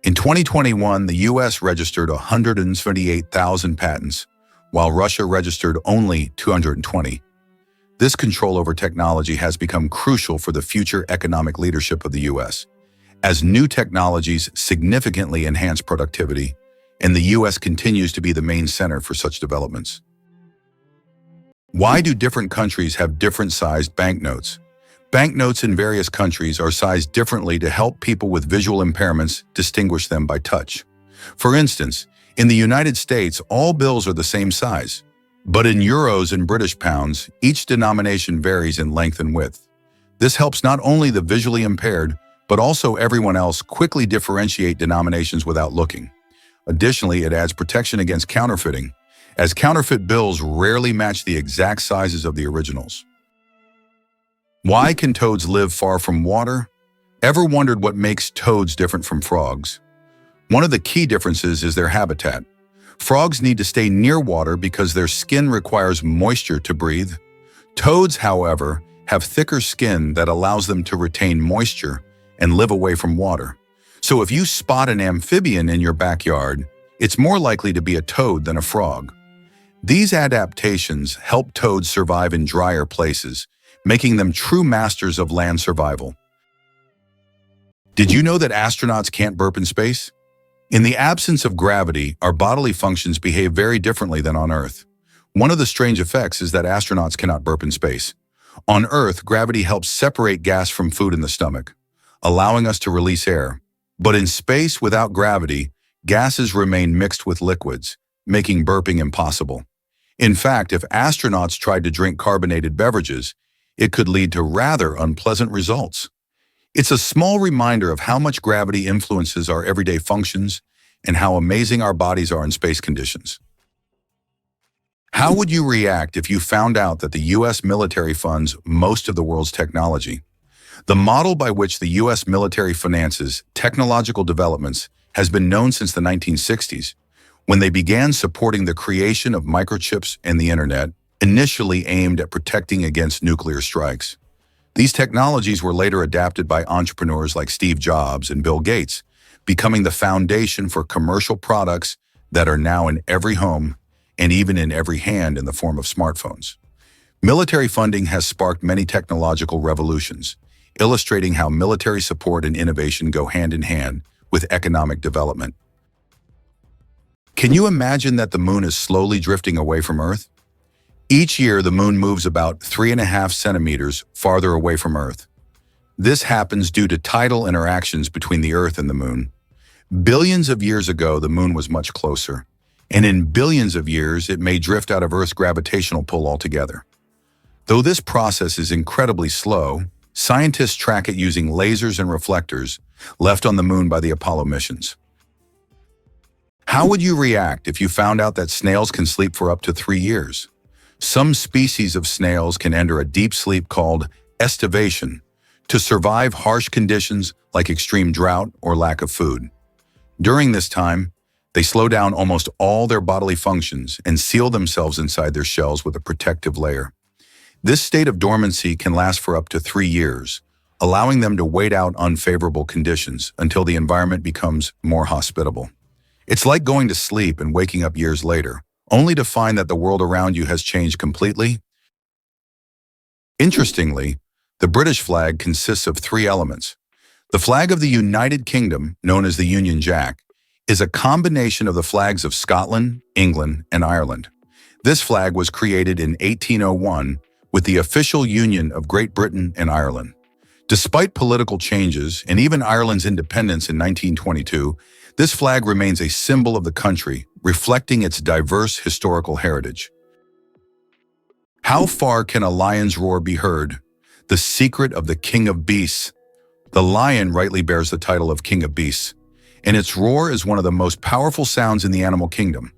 In 2021, the U.S. registered 178,000 patents, while Russia registered only 220. This control over technology has become crucial for the future economic leadership of the U.S., as new technologies significantly enhance productivity, and the U.S. continues to be the main center for such developments. Why do different countries have different-sized banknotes? Banknotes in various countries are sized differently to help people with visual impairments distinguish them by touch. For instance, in the United States, all bills are the same size, but in euros and British pounds, each denomination varies in length and width. This helps not only the visually impaired, but also everyone else quickly differentiate denominations without looking. Additionally, it adds protection against counterfeiting, as counterfeit bills rarely match the exact sizes of the originals. Why can toads live far from water? Ever wondered what makes toads different from frogs? One of the key differences is their habitat. Frogs need to stay near water because their skin requires moisture to breathe. Toads, however, have thicker skin that allows them to retain moisture and live away from water. So if you spot an amphibian in your backyard, it's more likely to be a toad than a frog. These adaptations help toads survive in drier places, making them true masters of land survival. Did you know that astronauts can't burp in space? In the absence of gravity, our bodily functions behave very differently than on Earth. One of the strange effects is that astronauts cannot burp in space. On Earth, gravity helps separate gas from food in the stomach, allowing us to release air. But in space without gravity, gases remain mixed with liquids, making burping impossible. In fact, if astronauts tried to drink carbonated beverages, it could lead to rather unpleasant results. It's a small reminder of how much gravity influences our everyday functions and how amazing our bodies are in space conditions. How would you react if you found out that the U.S. military funds most of the world's technology? The model by which the U.S. military finances technological developments has been known since the 1960s, when they began supporting the creation of microchips and the internet, initially aimed at protecting against nuclear strikes. These technologies were later adapted by entrepreneurs like Steve Jobs and Bill Gates, becoming the foundation for commercial products that are now in every home and even in every hand in the form of smartphones. Military funding has sparked many technological revolutions, illustrating how military support and innovation go hand in hand with economic development. Can you imagine that the moon is slowly drifting away from Earth? Each year, the moon moves about 3.5 centimeters farther away from Earth. This happens due to tidal interactions between the Earth and the moon. Billions of years ago, the moon was much closer, and in billions of years, it may drift out of Earth's gravitational pull altogether. Though this process is incredibly slow, scientists track it using lasers and reflectors left on the moon by the Apollo missions. How would you react if you found out that snails can sleep for up to 3 years? Some species of snails can enter a deep sleep called estivation to survive harsh conditions like extreme drought or lack of food. During this time, they slow down almost all their bodily functions and seal themselves inside their shells with a protective layer. This state of dormancy can last for up to 3 years, allowing them to wait out unfavorable conditions until the environment becomes more hospitable. It's like going to sleep and waking up years later, only to find that the world around you has changed completely. Interestingly, the British flag consists of 3 elements. The flag of the United Kingdom, known as the Union Jack, is a combination of the flags of Scotland, England, and Ireland. This flag was created in 1801 with the official union of Great Britain and Ireland. Despite political changes and even Ireland's independence in 1922, this flag remains a symbol of the country, reflecting its diverse historical heritage. How far can a lion's roar be heard? The secret of the king of beasts. The lion rightly bears the title of king of beasts, and its roar is one of the most powerful sounds in the animal kingdom.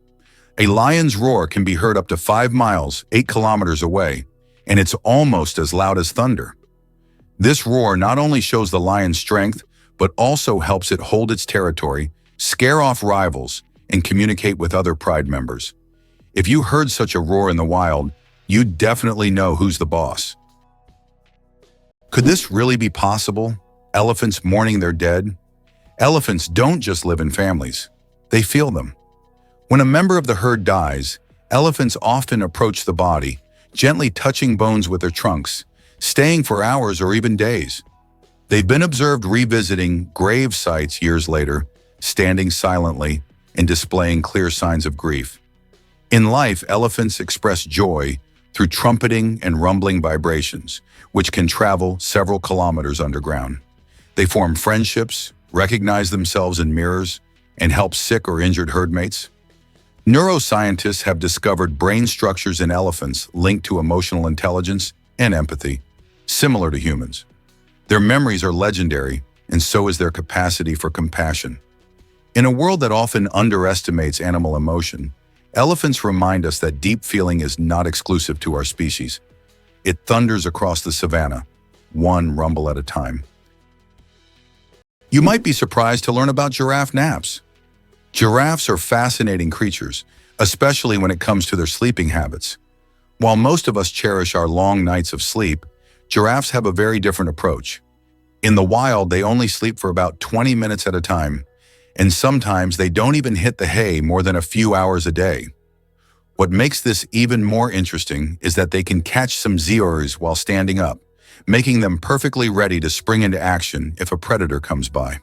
A lion's roar can be heard up to 5 miles, 8 kilometers away, and it's almost as loud as thunder. This roar not only shows the lion's strength, but also helps it hold its territory, scare off rivals, and communicate with other pride members. If you heard such a roar in the wild, you'd definitely know who's the boss. Could this really be possible? Elephants mourning their dead? Elephants don't just live in families. They feel them. When a member of the herd dies, elephants often approach the body, gently touching bones with their trunks, staying for hours or even days. They've been observed revisiting grave sites years later, standing silently and displaying clear signs of grief. In life, elephants express joy through trumpeting and rumbling vibrations, which can travel several kilometers underground. They form friendships, recognize themselves in mirrors, and help sick or injured herdmates. Neuroscientists have discovered brain structures in elephants linked to emotional intelligence and empathy, similar to humans. Their memories are legendary, and so is their capacity for compassion. In a world that often underestimates animal emotion, elephants remind us that deep feeling is not exclusive to our species. It thunders across the savanna, one rumble at a time. You might be surprised to learn about giraffe naps. Giraffes are fascinating creatures, especially when it comes to their sleeping habits. While most of us cherish our long nights of sleep, giraffes have a very different approach. In the wild, they only sleep for about 20 minutes at a time, and sometimes they don't even hit the hay more than a few hours a day. What makes this even more interesting is that they can catch some zoories while standing up, making them perfectly ready to spring into action if a predator comes by.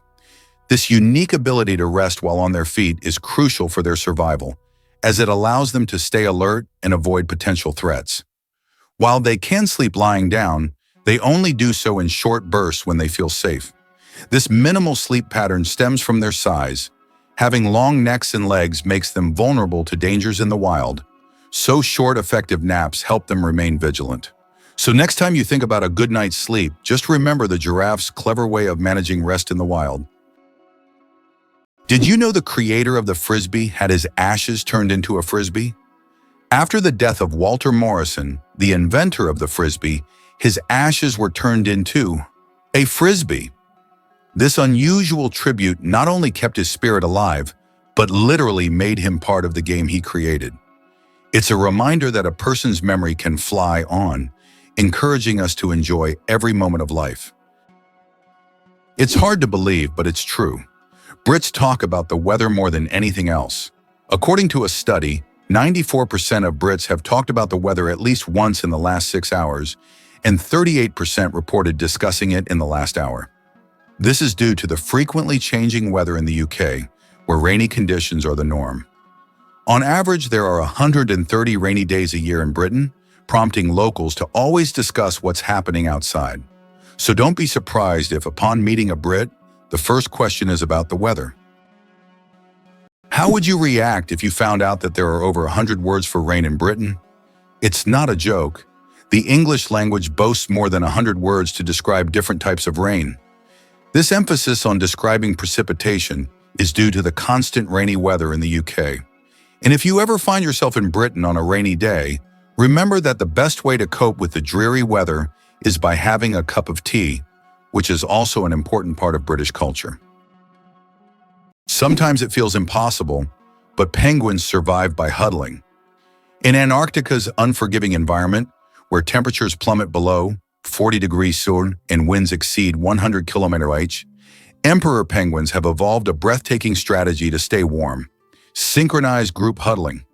This unique ability to rest while on their feet is crucial for their survival, as it allows them to stay alert and avoid potential threats. While they can sleep lying down, they only do so in short bursts when they feel safe. This minimal sleep pattern stems from their size. Having long necks and legs makes them vulnerable to dangers in the wild, so short, effective naps help them remain vigilant. So next time you think about a good night's sleep, just remember the giraffe's clever way of managing rest in the wild. Did you know the creator of the Frisbee had his ashes turned into a Frisbee? After the death of Walter Morrison, the inventor of the Frisbee, his ashes were turned into a Frisbee. This unusual tribute not only kept his spirit alive, but literally made him part of the game he created. It's a reminder that a person's memory can fly on, encouraging us to enjoy every moment of life. It's hard to believe, but it's true. Brits talk about the weather more than anything else. According to a study, 94% of Brits have talked about the weather at least once in the last 6 hours, and 38% reported discussing it in the last hour. This is due to the frequently changing weather in the UK, where rainy conditions are the norm. On average, there are 130 rainy days a year in Britain, prompting locals to always discuss what's happening outside. So don't be surprised if, upon meeting a Brit, the first question is about the weather. How would you react if you found out that there are over 100 words for rain in Britain? It's not a joke. The English language boasts more than 100 words to describe different types of rain. This emphasis on describing precipitation is due to the constant rainy weather in the UK. And if you ever find yourself in Britain on a rainy day, remember that the best way to cope with the dreary weather is by having a cup of tea, which is also an important part of British culture. Sometimes it feels impossible, but penguins survive by huddling. In Antarctica's unforgiving environment, where temperatures plummet below 40 degrees Celsius and winds exceed 100 km/h, emperor penguins have evolved a breathtaking strategy to stay warm: synchronized group huddling.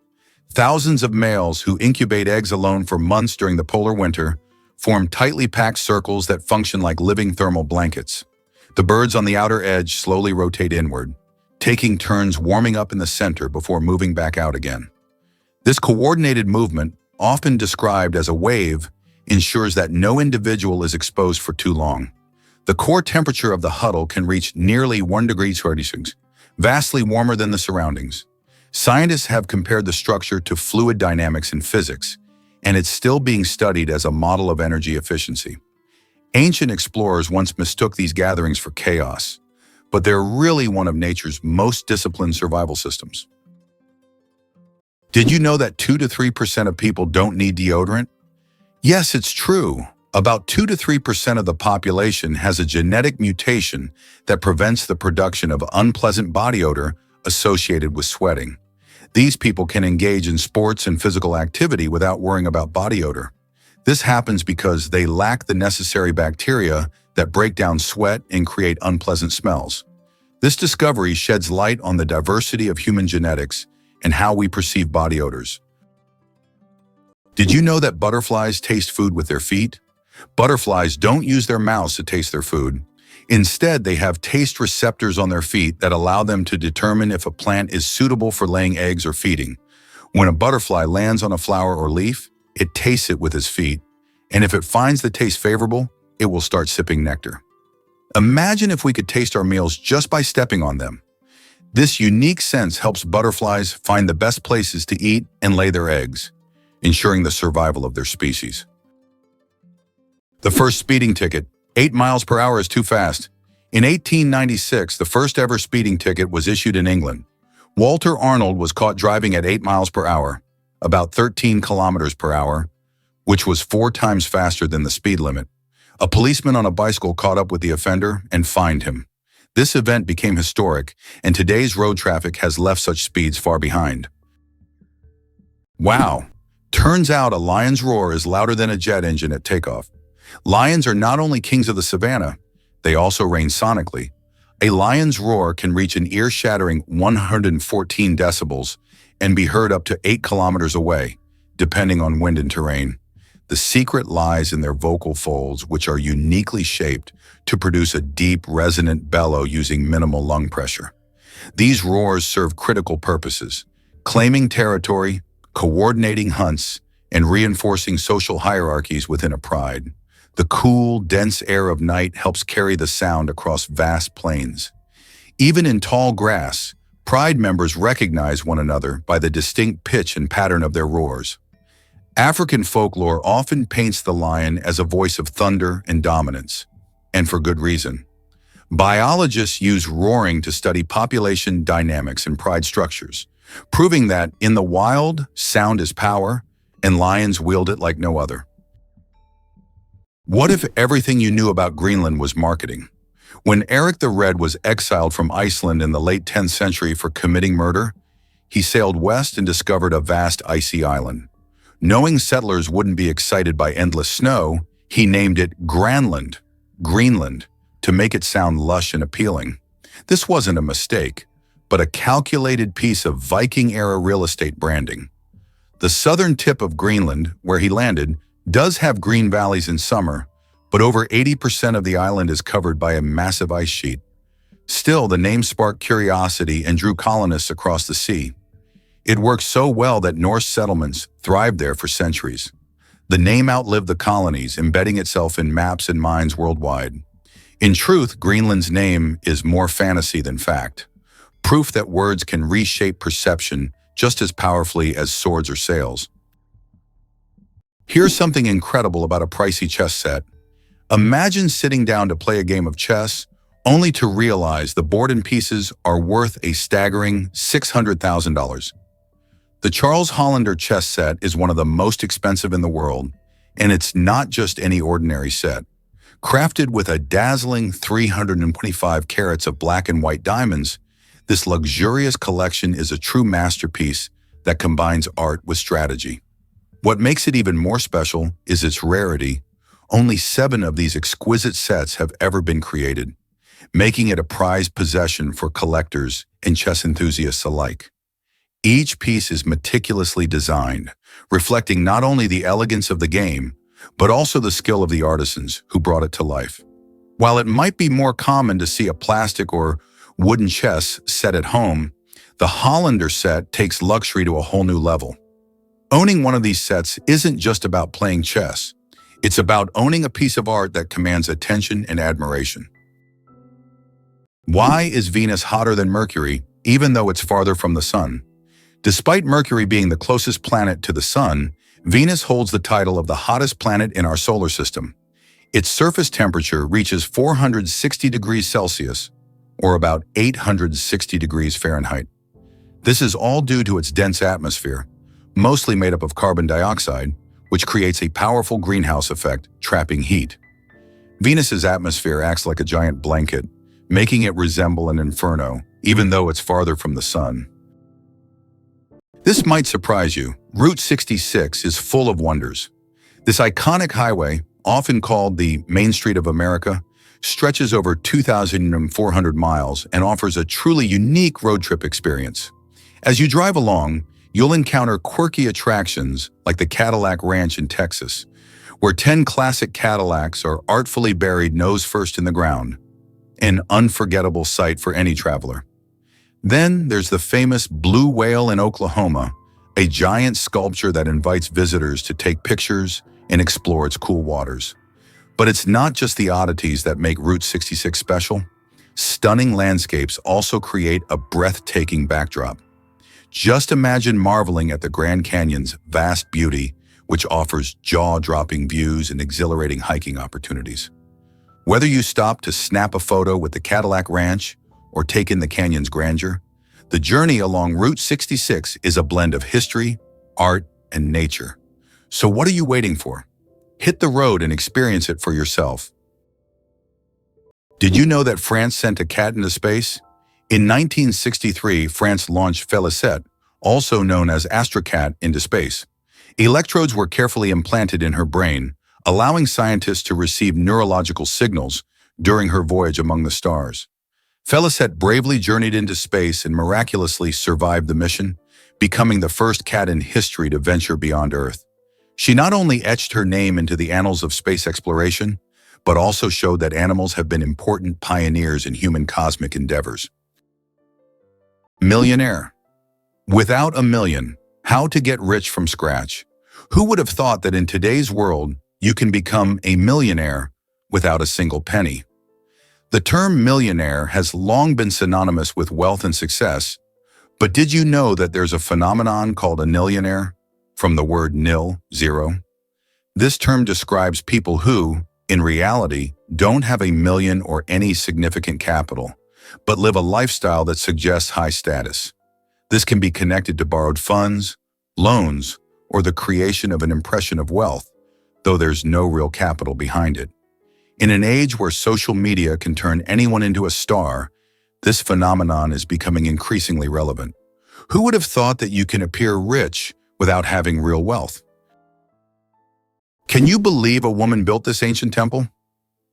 Thousands of males who incubate eggs alone for months during the polar winter form tightly packed circles that function like living thermal blankets. The birds on the outer edge slowly rotate inward, taking turns warming up in the center before moving back out again. This coordinated movement, often described as a wave, ensures that no individual is exposed for too long. The core temperature of the huddle can reach nearly 1 degree Celsius, vastly warmer than the surroundings. Scientists have compared the structure to fluid dynamics in physics, and it's still being studied as a model of energy efficiency. Ancient explorers once mistook these gatherings for chaos, but they're really one of nature's most disciplined survival systems. Did you know that 2 to 3% of people don't need deodorant? Yes, it's true. About 2 to 3% of the population has a genetic mutation that prevents the production of unpleasant body odor associated with sweating. These people can engage in sports and physical activity without worrying about body odor. This happens because they lack the necessary bacteria that break down sweat and create unpleasant smells. This discovery sheds light on the diversity of human genetics and how we perceive body odors. Did you know that butterflies taste food with their feet? Butterflies don't use their mouths to taste their food. Instead, they have taste receptors on their feet that allow them to determine if a plant is suitable for laying eggs or feeding. When a butterfly lands on a flower or leaf, it tastes it with its feet, and if it finds the taste favorable, it will start sipping nectar. Imagine if we could taste our meals just by stepping on them. This unique sense helps butterflies find the best places to eat and lay their eggs, ensuring the survival of their species. The first speeding ticket. 8 miles per hour is too fast. In 1896, the first ever speeding ticket was issued in England. Walter Arnold was caught driving at 8 miles per hour, about 13 kilometers per hour, which was 4 times faster than the speed limit. A policeman on a bicycle caught up with the offender and fined him. This event became historic, and today's road traffic has left such speeds far behind. Wow! Turns out a lion's roar is louder than a jet engine at takeoff. Lions are not only kings of the savannah, they also reign sonically. A lion's roar can reach an ear-shattering 114 decibels and be heard up to 8 kilometers away, depending on wind and terrain. The secret lies in their vocal folds, which are uniquely shaped to produce a deep, resonant bellow using minimal lung pressure. These roars serve critical purposes: claiming territory, coordinating hunts, and reinforcing social hierarchies within a pride. The cool, dense air of night helps carry the sound across vast plains. Even in tall grass, pride members recognize one another by the distinct pitch and pattern of their roars. African folklore often paints the lion as a voice of thunder and dominance, and for good reason. Biologists use roaring to study population dynamics and pride structures, proving that in the wild, sound is power, and lions wield it like no other. What if everything you knew about Greenland was marketing? When Eric the Red was exiled from Iceland in the late 10th century for committing murder, he sailed west and discovered a vast icy island. Knowing settlers wouldn't be excited by endless snow, he named it Greenland, to make it sound lush and appealing. This wasn't a mistake, but a calculated piece of Viking-era real estate branding. The southern tip of Greenland, where he landed, does have green valleys in summer, but over 80% of the island is covered by a massive ice sheet. Still, the name sparked curiosity and drew colonists across the sea. It worked so well that Norse settlements thrived there for centuries. The name outlived the colonies, embedding itself in maps and minds worldwide. In truth, Greenland's name is more fantasy than fact, proof that words can reshape perception just as powerfully as swords or sails. Here's something incredible about a pricey chess set. Imagine sitting down to play a game of chess, only to realize the board and pieces are worth a staggering $600,000. The Charles Hollander chess set is one of the most expensive in the world, and it's not just any ordinary set. Crafted with a dazzling 325 carats of black and white diamonds, this luxurious collection is a true masterpiece that combines art with strategy. What makes it even more special is its rarity. Only 7 of these exquisite sets have ever been created, making it a prized possession for collectors and chess enthusiasts alike. Each piece is meticulously designed, reflecting not only the elegance of the game, but also the skill of the artisans who brought it to life. While it might be more common to see a plastic or wooden chess set at home, the Hollander set takes luxury to a whole new level. Owning one of these sets isn't just about playing chess. It's about owning a piece of art that commands attention and admiration. Why is Venus hotter than Mercury, even though it's farther from the Sun? Despite Mercury being the closest planet to the Sun, Venus holds the title of the hottest planet in our solar system. Its surface temperature reaches 460 degrees Celsius, or about 860 degrees Fahrenheit. This is all due to its dense atmosphere, mostly made up of carbon dioxide, which creates a powerful greenhouse effect, trapping heat. Venus's atmosphere acts like a giant blanket, making it resemble an inferno, even though it's farther from the Sun. This might surprise you. Route 66 is full of wonders. This iconic highway, often called the Main Street of America, stretches over 2,400 miles and offers a truly unique road trip experience. As you drive along, you'll encounter quirky attractions like the Cadillac Ranch in Texas, where 10 classic Cadillacs are artfully buried nose first in the ground, an unforgettable sight for any traveler. Then there's the famous Blue Whale in Oklahoma, a giant sculpture that invites visitors to take pictures and explore its cool waters. But it's not just the oddities that make Route 66 special. Stunning landscapes also create a breathtaking backdrop. Just imagine marveling at the Grand Canyon's vast beauty, which offers jaw-dropping views and exhilarating hiking opportunities. Whether you stop to snap a photo with the Cadillac Ranch or take in the canyon's grandeur, the journey along Route 66 is a blend of history, art, and nature. So what are you waiting for? Hit the road and experience it for yourself. Did you know that France sent a cat into space? In 1963, France launched Félicette, also known as Astrocat, into space. Electrodes were carefully implanted in her brain, allowing scientists to receive neurological signals during her voyage among the stars. Félicette bravely journeyed into space and miraculously survived the mission, becoming the first cat in history to venture beyond Earth. She not only etched her name into the annals of space exploration, but also showed that animals have been important pioneers in human cosmic endeavors. Millionaire. Without a million, how to get rich from scratch? Who would have thought that in today's world, you can become a millionaire without a single penny? The term millionaire has long been synonymous with wealth and success, but did you know that there's a phenomenon called a nillionaire, from the word nil, zero? This term describes people who, in reality, don't have a million or any significant capital, but live a lifestyle that suggests high status. This can be connected to borrowed funds, loans, or the creation of an impression of wealth, though there's no real capital behind it. In an age where social media can turn anyone into a star, this phenomenon is becoming increasingly relevant. Who would have thought that you can appear rich without having real wealth? Can you believe a woman built this ancient temple?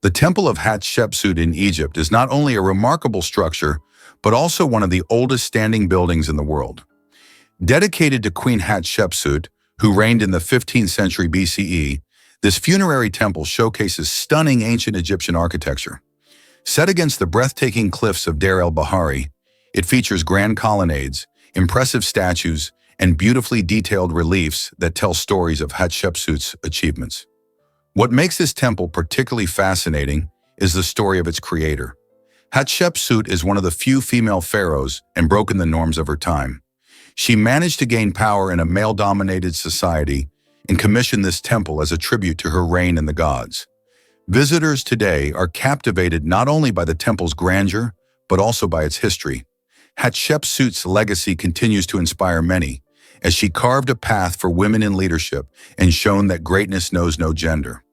The Temple of Hatshepsut in Egypt is not only a remarkable structure, but also one of the oldest standing buildings in the world. Dedicated to Queen Hatshepsut, who reigned in the 15th century BCE, this funerary temple showcases stunning ancient Egyptian architecture. Set against the breathtaking cliffs of Deir el-Bahari, it features grand colonnades, impressive statues, and beautifully detailed reliefs that tell stories of Hatshepsut's achievements. What makes this temple particularly fascinating is the story of its creator. Hatshepsut is one of the few female pharaohs and broken the norms of her time. She managed to gain power in a male-dominated society and commissioned this temple as a tribute to her reign in the gods. Visitors today are captivated not only by the temple's grandeur, but also by its history. Hatshepsut's legacy continues to inspire many, as she carved a path for women in leadership and shown that greatness knows no gender.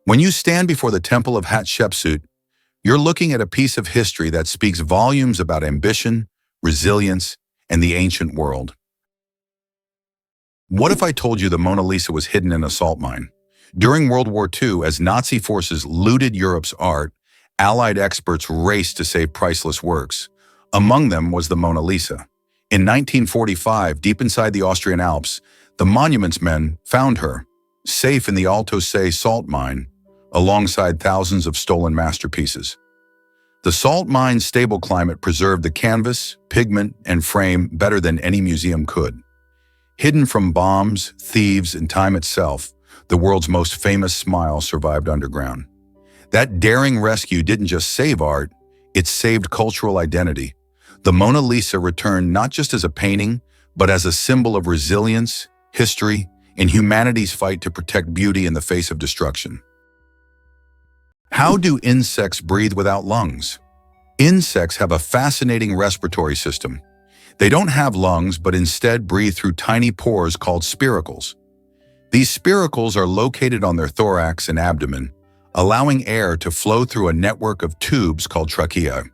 When you stand before the temple of Hatshepsut, you're looking at a piece of history that speaks volumes about ambition, resilience, and the ancient world. What if I told you the Mona Lisa was hidden in a salt mine? During World War II, as Nazi forces looted Europe's art, Allied experts raced to save priceless works. Among them was the Mona Lisa. In 1945, deep inside the Austrian Alps, the monuments men found her, safe in the Alto Se salt mine, alongside thousands of stolen masterpieces. The salt mine's stable climate preserved the canvas, pigment, and frame better than any museum could. Hidden from bombs, thieves, and time itself, the world's most famous smile survived underground. That daring rescue didn't just save art, it saved cultural identity. The Mona Lisa returned not just as a painting, but as a symbol of resilience, history, and humanity's fight to protect beauty in the face of destruction. How do insects breathe without lungs? Insects have a fascinating respiratory system. They don't have lungs, but instead breathe through tiny pores called spiracles. These spiracles are located on their thorax and abdomen, allowing air to flow through a network of tubes called tracheae.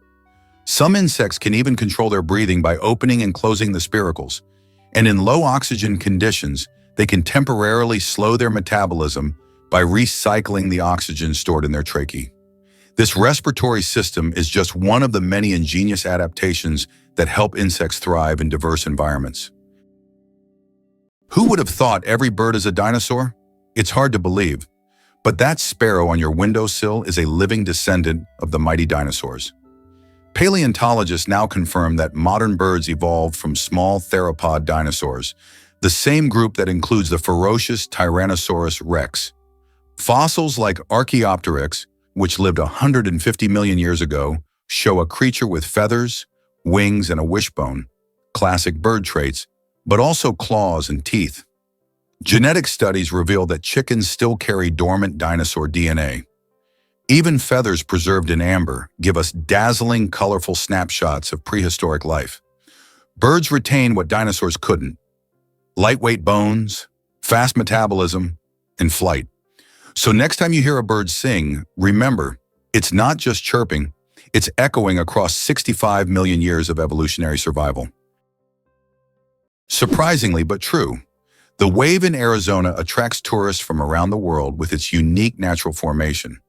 Some insects can even control their breathing by opening and closing the spiracles, and in low oxygen conditions, they can temporarily slow their metabolism by recycling the oxygen stored in their tracheae. This respiratory system is just one of the many ingenious adaptations that help insects thrive in diverse environments. Who would have thought every bird is a dinosaur? It's hard to believe, but that sparrow on your windowsill is a living descendant of the mighty dinosaurs. Paleontologists now confirm that modern birds evolved from small theropod dinosaurs, the same group that includes the ferocious Tyrannosaurus rex. Fossils like Archaeopteryx, which lived 150 million years ago, show a creature with feathers, wings, and a wishbone, classic bird traits, but also claws and teeth. Genetic studies reveal that chickens still carry dormant dinosaur DNA. Even feathers preserved in amber give us dazzling, colorful snapshots of prehistoric life. Birds retain what dinosaurs couldn't: lightweight bones, fast metabolism, and flight. So next time you hear a bird sing, remember, it's not just chirping, it's echoing across 65 million years of evolutionary survival. Surprisingly but true, the wave in Arizona attracts tourists from around the world with its unique natural formation.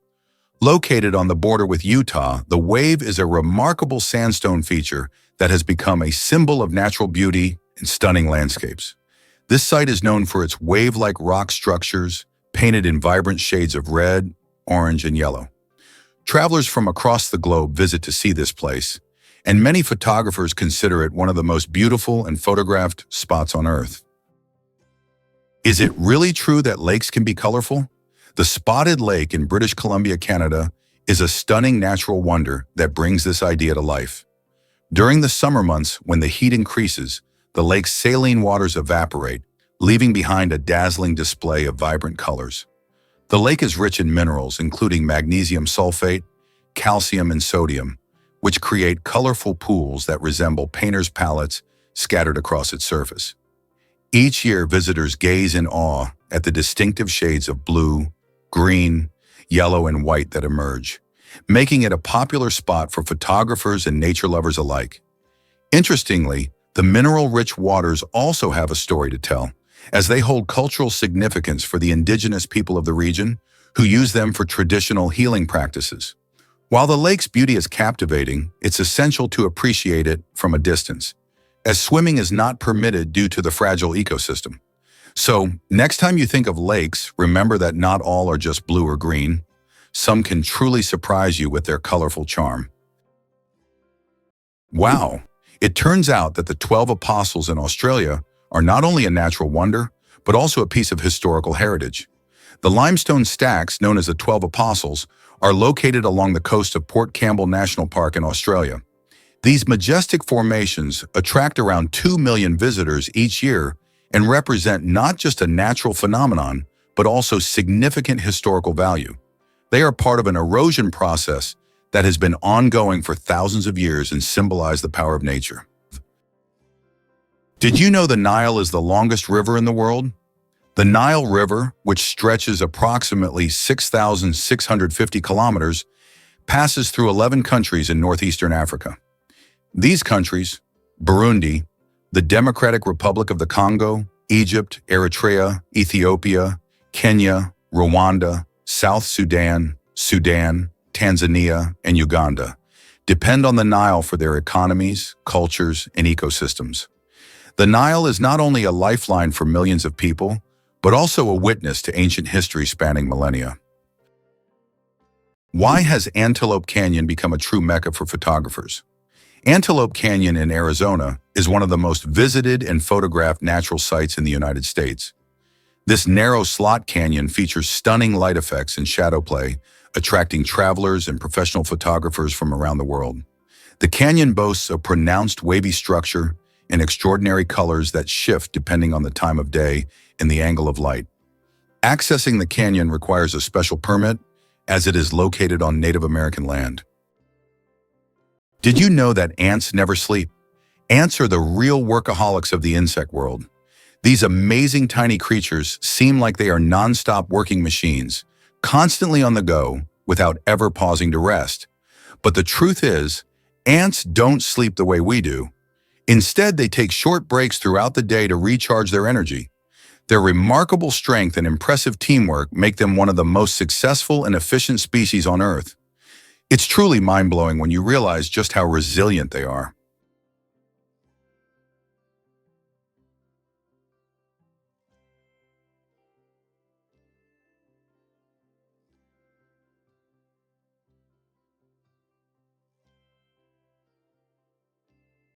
Located on the border with Utah, the wave is a remarkable sandstone feature that has become a symbol of natural beauty and stunning landscapes. This site is known for its wave-like rock structures, painted in vibrant shades of red, orange, and yellow. Travelers from across the globe visit to see this place, and many photographers consider it one of the most beautiful and photographed spots on Earth. Is it really true that lakes can be colorful? The Spotted Lake in British Columbia, Canada, is a stunning natural wonder that brings this idea to life. During the summer months, when the heat increases, the lake's saline waters evaporate, leaving behind a dazzling display of vibrant colors. The lake is rich in minerals, including magnesium sulfate, calcium, and sodium, which create colorful pools that resemble painters' palettes scattered across its surface. Each year, visitors gaze in awe at the distinctive shades of blue, green, yellow, and white that emerge, making it a popular spot for photographers and nature lovers alike. Interestingly, the mineral-rich waters also have a story to tell, as they hold cultural significance for the indigenous people of the region who use them for traditional healing practices. While the lake's beauty is captivating, it's essential to appreciate it from a distance, as swimming is not permitted due to the fragile ecosystem. So, next time you think of lakes, remember that not all are just blue or green. Some can truly surprise you with their colorful charm. Wow! It turns out that the 12 apostles in Australia are not only a natural wonder, but also a piece of historical heritage. The limestone stacks, known as the 12 apostles, are located along the coast of Port Campbell National Park in Australia. These majestic formations attract around 2 million visitors each year and represent not just a natural phenomenon, but also significant historical value. They are part of an erosion process that has been ongoing for thousands of years and symbolize the power of nature. Did you know the Nile is the longest river in the world? The Nile River, which stretches approximately 6,650 kilometers, passes through 11 countries in northeastern Africa. These countries, Burundi, the Democratic Republic of the Congo, Egypt, Eritrea, Ethiopia, Kenya, Rwanda, South Sudan, Tanzania, and Uganda, depend on the Nile for their economies, cultures, and ecosystems. The Nile is not only a lifeline for millions of people, but also a witness to ancient history spanning millennia. Why has Antelope Canyon become a true mecca for photographers? Antelope Canyon in Arizona is one of the most visited and photographed natural sites in the United States. This narrow slot canyon features stunning light effects and shadow play, attracting travelers and professional photographers from around the world. The canyon boasts a pronounced wavy structure and extraordinary colors that shift depending on the time of day and the angle of light. Accessing the canyon requires a special permit, as it is located on Native American land. Did you know that ants never sleep? Ants are the real workaholics of the insect world. These amazing tiny creatures seem like they are non-stop working machines, constantly on the go, without ever pausing to rest. But the truth is, ants don't sleep the way we do. Instead, they take short breaks throughout the day to recharge their energy. Their remarkable strength and impressive teamwork make them one of the most successful and efficient species on Earth. It's truly mind-blowing when you realize just how resilient they are.